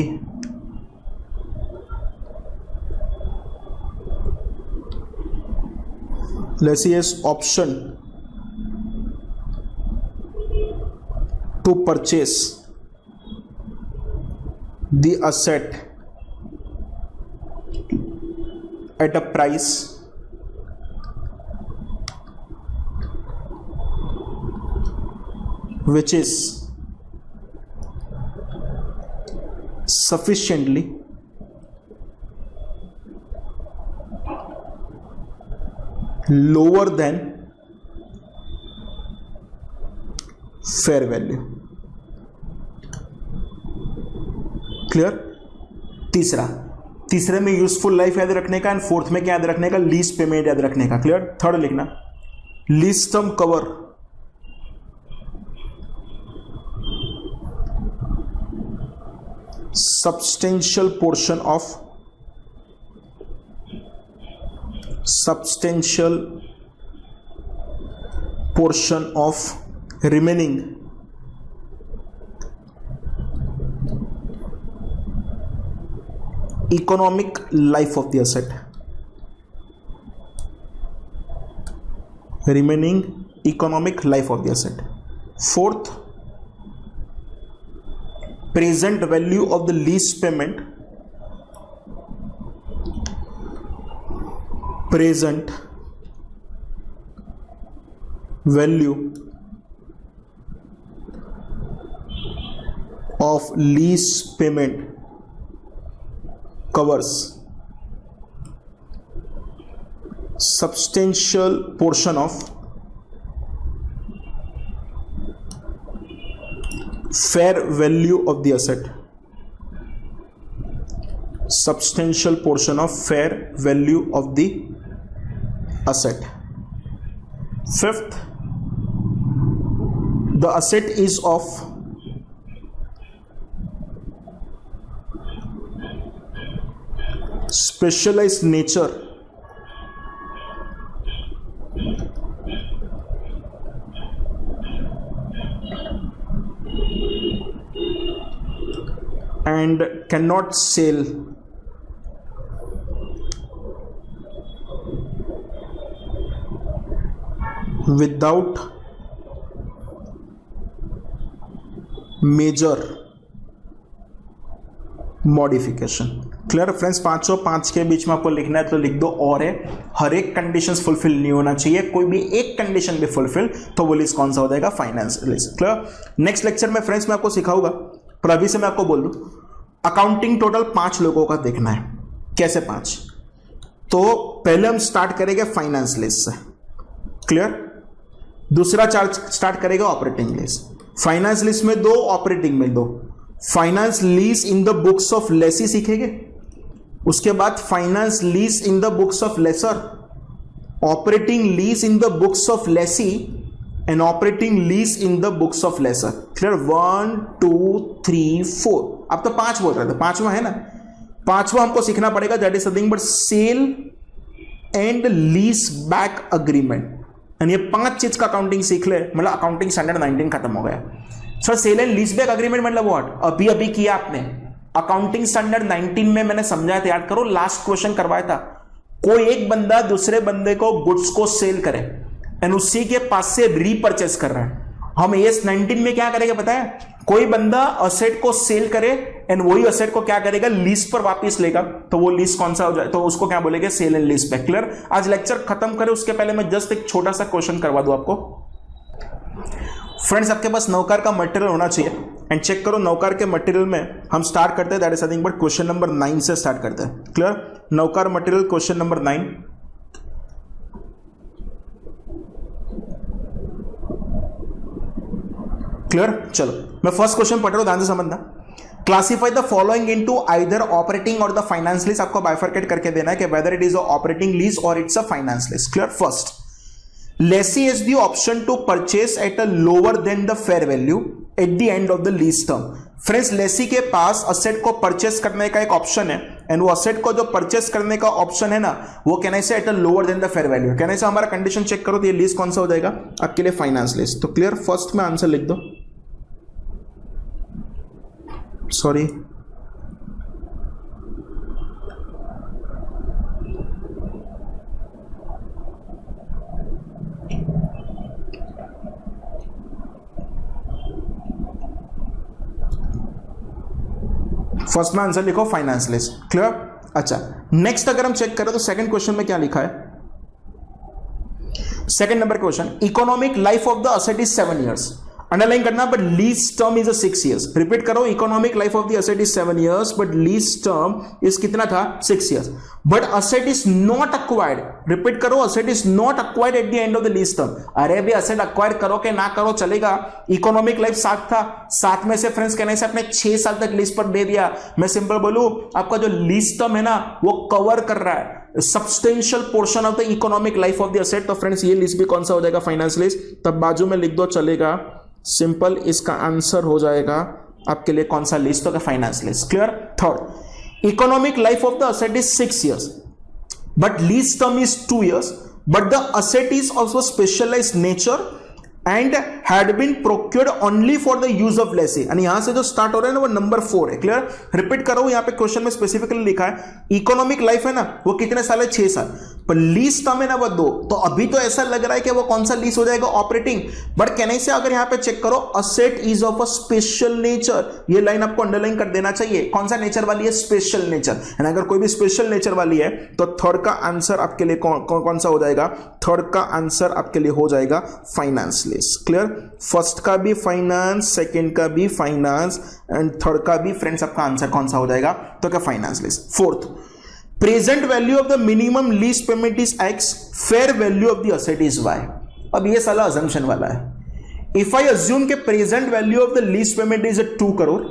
lessee has option to purchase the asset at a price which is sufficiently lower than fair value. Clear. तीसरे में useful life याद रखने का and fourth में क्या याद रखने का, लीज पेमेंट याद रखने का। क्लियर। थर्ड लिखना, lease term cover substantial portion of remaining economic life of the asset. Remaining economic life of the asset. Fourth, present value of the lease payment. Present value of lease payment covers substantial portion of fair value of the asset. Substantial portion of fair value of the asset. Fifth, the asset is of specialized nature and cannot sell without major modification. Clear friends, पांचों पांच के बीच में आपको लिखना है तो लिख दो और है. हर एक कंडीशंस फुलफिल नहीं होना चाहिए, कोई भी एक कंडीशन भी फुलफिल तो वो लिस्ट कौन सा हो जाएगा, finance list. Clear. Next lecture में फ्रेंड्स मैं आपको सिखाऊंगा, पर अभी से मैं आपको बोल दूं अकाउंटिंग टोटल 5 लोगों का देखना है. कैसे 5? तो पहले हम स्टार्ट करेंगे फाइनेंस लिस्ट से. क्लियर. दूसरा चार्ज स्टार्ट करेगा ऑपरेटिंग लिस्ट. फाइनेंस लिस्ट में 2, ऑपरेटिंग में 2. Finance lease in the books of lessee सीखेंगे. उसके बाद finance lease in the books of lessor, operating lease in the books of lessee and operating lease in the books of lessor. Clear. 1 2 3 4. आप तो 5 बोल रहे थे, 5वां है ना. 5वां हमको सीखना पड़ेगा, that is nothing but sale and lease back agreement. And ये 5 चीज का अकाउंटिंग सीख ले, मतलब अकाउंटिंग स्टैंडर्ड 19 खत्म हो गया. Sir sale and lease back agreement मतलब व्हाट? अभी अभी किया आपने. अकाउंटिंग स्टैंडर्ड 19 में मैंने समझाया था, याद करो, लास्ट क्वेश्चन करवाया था. कोई एक बंदा दूसरे बंदे को गुड्स को सेल करे एंड उसी के पास से रीपरचेस कर रहा है. हम एस 19 में क्या करेंगे पता है? कोई बंदा असेट को सेल करे एंड वही असेट को क्या करेगा, लीज पर वापस लेगा. तो वो लीज कौन सा हो जाए, तो उसको क्या बोलेंगे, sale and lease back. Clear. आज लेक्चर खत्म करें उसके पहले मैं जस्ट एक छोटा सा क्वेश्चन करवा दूं आपको. फ्रेंड्स आपके पास नौकार का मटेरियल होना चाहिए एंड चेक करो नौकार के मटेरियल में हम स्टार्ट करते हैं, that is nothing but question number 9 से स्टार्ट करते हैं. Clear. नौकार material question number 9. Clear. चलो मैं फर्स्ट क्वेश्चन पढ़ रहा हूं, ध्यान से समझना. Classify the following into either operating और द फाइनेंस लीज. आपको बाइफरकेट करके देना है कि whether it is a operating lease और it's a finance lease. Clear. First, lessee has the option to purchase at a lower than the fair value at the end of the lease term. Friends lessee के पास asset को purchase करने का एक option है and वो asset को जो परचेस करने का ऑप्शन है ना, वो कहने से at a lower than the fair value. कहने से हमारा कंडीशन चेक करो तो ये लीज कौन सा हो जाएगा आपके लिए, फाइनेंस लीज. तो क्लियर. फर्स्ट में आंसर लिख दो. सॉरी, फर्स्ट में आंसर लिखो फाइनेंस लीज. क्लियर. अच्छा, नेक्स्ट अगर हम चेक करें तो सेकंड क्वेश्चन में क्या लिखा है. Second number question, economic life of the asset is 7 years. Underline करना, but lease term is 6 years. Repeat करो, economic life of the asset is 7 years but lease term is कितना था, 6 years. But asset is not acquired. Repeat करो, asset is not acquired at the end of the lease term. अरे भी asset acquire करो कि ना करो चलेगा. इकोनॉमिक लाइफ 7 था, 7 में से फ्रेंड्स कहने से अपने 6 साल तक लीज पर दे दिया. मैं सिंपल बोलूं, आपका जो लीज टर्म है ना वो कवर कर रहा है substantial portion of the economic life of the asset. तो फ्रेंड्स ये लीज भी कौन सा हो जाएगा, फाइनेंस लीज. तब बाजू में लिख दो चलेगा. सिंपल, इसका आंसर हो जाएगा आपके लिए कौन सा लीज, तो क्या finance lease. Clear. Third, economic life of the asset is 6 years but lease term is 2 years but the asset is also specialized nature and had been procured only for the use of lessee। and यहां से जो start हो रहा है ना वो number 4 है। Clear. Repeat कर रहा हूं, यहां पे क्वेश्चन में स्पेसिफिकली लिखा है इकोनॉमिक लाइफ है ना वो कितने साल है, 6 साल, पर लीज टर्म है ना वो 2। तो अभी तो ऐसा लग रहा है कि वो कौन सा लीज हो जाएगा, ऑपरेटिंग। बट कहने से अगर यहां पे चेक करो asset is of a special nature, ये लाइन आपको अंडरलाइन कर देना चाहिए। कौन सा नेचर वाली है, स्पेशल नेचर। एंड अगर कोई भी स्पेशल नेचर वाली है तो थर्ड का आंसर आपके लिए कौन सा हो जाएगा, थर्ड का आंसर आपके लिए हो जाएगा फाइनेंस लीज। क्लियर। फर्स्ट का भी फाइनेंस, सेकेंड का भी फाइनेंस एंड थर्ड का भी फ्रेंड्स आपका आंसर कौन सा हो जाएगा, तो क्या finance lease. Fourth, present value of the minimum lease payment is X, fair value of the asset is Y. अब ये साला अजम्पशन वाला है। इफ आई अज्यूम के present value of the lease payment is 2 crore,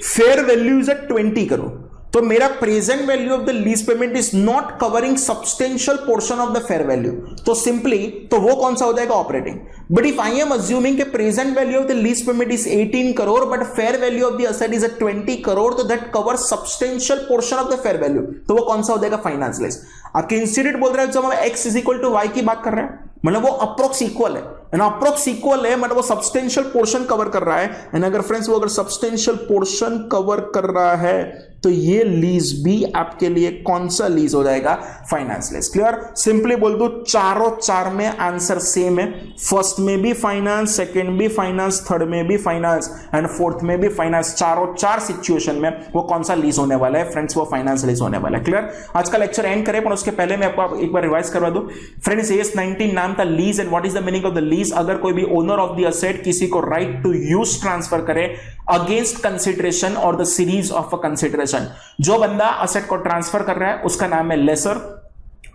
fair value is 20 crore, तो मेरा present value of the lease payment is not covering substantial portion of the fair value, तो simply तो वो कौन सा हो जाएगा, operating. But if I am assuming के present value of the lease payment is 18 crore but fair value of the asset is 20 crore, तो that covers substantial portion of the fair value, तो वो कौन सा हो जाएगा, फाइनेंस लीज। आपके इंस्टीट्यूट बोल रहे हैं जब हम x is equal to Y की बात कर रहे हैं, मतलब वो अप्रोक्स इक्वल है, अप्रोक्स इक्वल है, मतलब वो सब्सटेंशियल पोर्शन कवर कर रहा है। एंड अगर फ्रेंड्स वो अगर सब्सटेंशियल पोर्शन कवर कर रहा है तो ये लीज भी आपके लिए कौन सा लीज हो जाएगा, फाइनेंस लीज। क्लियर। सिंपली बोल दो चारों चार में आंसर सेम है, फर्स्ट में भी फाइनेंस, सेकंड भी फाइनेंस, थर्ड में भी फाइनेंस एंड फोर्थ में भी फाइनेंस। चारों चार सिचुएशन में वो कौन सा लीज होने वाला है फ्रेंड्स, वो फाइनेंस लीज होने वाला है। क्लियर। आज का लेक्चर एंड करें, पर उसके पहले मैं आपको एक बार रिवाइज करवा दूं फ्रेंड्स। AS 19 नाम था lease and what is the meaning of the lease. अगर कोई भी ओनर ऑफ द असेट किसी को राइट टू यूज ट्रांसफर करे अगेंस्ट कंसिडरेशन और the series of a consideration, जो बंदा असेट को ट्रांसफर कर रहा है उसका नाम है लेसर,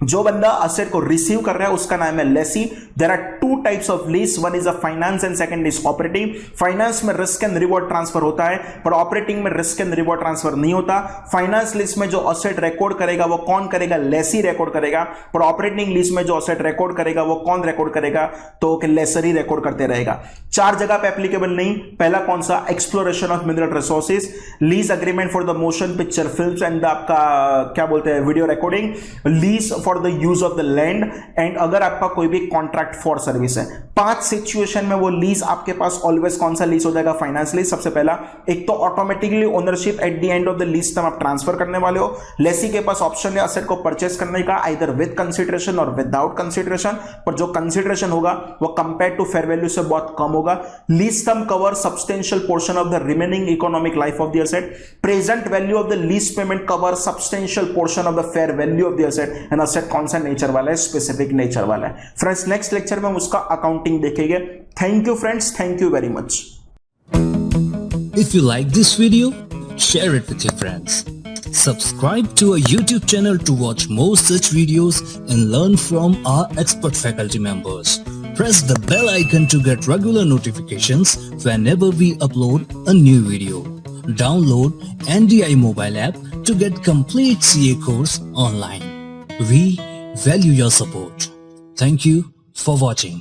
जो बंदा असेट को रिसीव कर रहा है उसका नाम है lessee. There are 2 types of lease, one is a finance and second is operating. Finance में रिस्क एंड रिवॉर्ड ट्रांसफर होता है, पर ऑपरेटिंग में रिस्क एंड रिवॉर्ड ट्रांसफर नहीं होता। फाइनेंस लीज में जो असेट रिकॉर्ड करेगा वो कौन करेगा, लेसी रिकॉर्ड करेगा, पर ऑपरेटिंग लीज में जो असेट रिकॉर्ड करेगा वो कौन रिकॉर्ड करेगा, तो लेसर ही रिकॉर्ड करते रहेगा। 4 जगह पे एप्लीकेबल नहीं। पहला कौन सा, exploration of mineral resources, lease agreement for the motion picture films and आपका क्या बोलते हैं video recording, lease for the use of the land and अगर आपका कोई भी कॉन्ट्रैक्ट फॉर सर्विस है। 5 सिचुएशन में वो लीज आपके पास ऑलवेज कौन सा लीज हो जाएगा, फाइनेंस लीज। सबसे पहला, एक तो automatically ownership eight the end of the lease term आप ट्रांसफर करने वाले हो। लेसी के पास ऑप्शन है असेट को परचेस करने का, आइदर विद कंसिडरेशन और विदाउट कंसिडरेशन, पर जो कंसिडरेशन होगा वो कंपेयर टू फेयर वैल्यू से बहुत कम होगा। Lease term cover substantial portion of the remaining economic life of the asset. Present value of the lease payment cover substantial portion of the fair value of the asset and asset कौन सा nature वाला है, specific nature वाला है। Friends next lecture में हम उसका accounting देखेंगे। Thank you friends, thank you very much. If you like this video, share it with your friends. Subscribe to our YouTube channel to watch more such videos and learn from our expert faculty members. Press the bell icon to get regular notifications whenever we upload a new video. Download NDI mobile app to get complete CA course online. We value your support. Thank you for watching.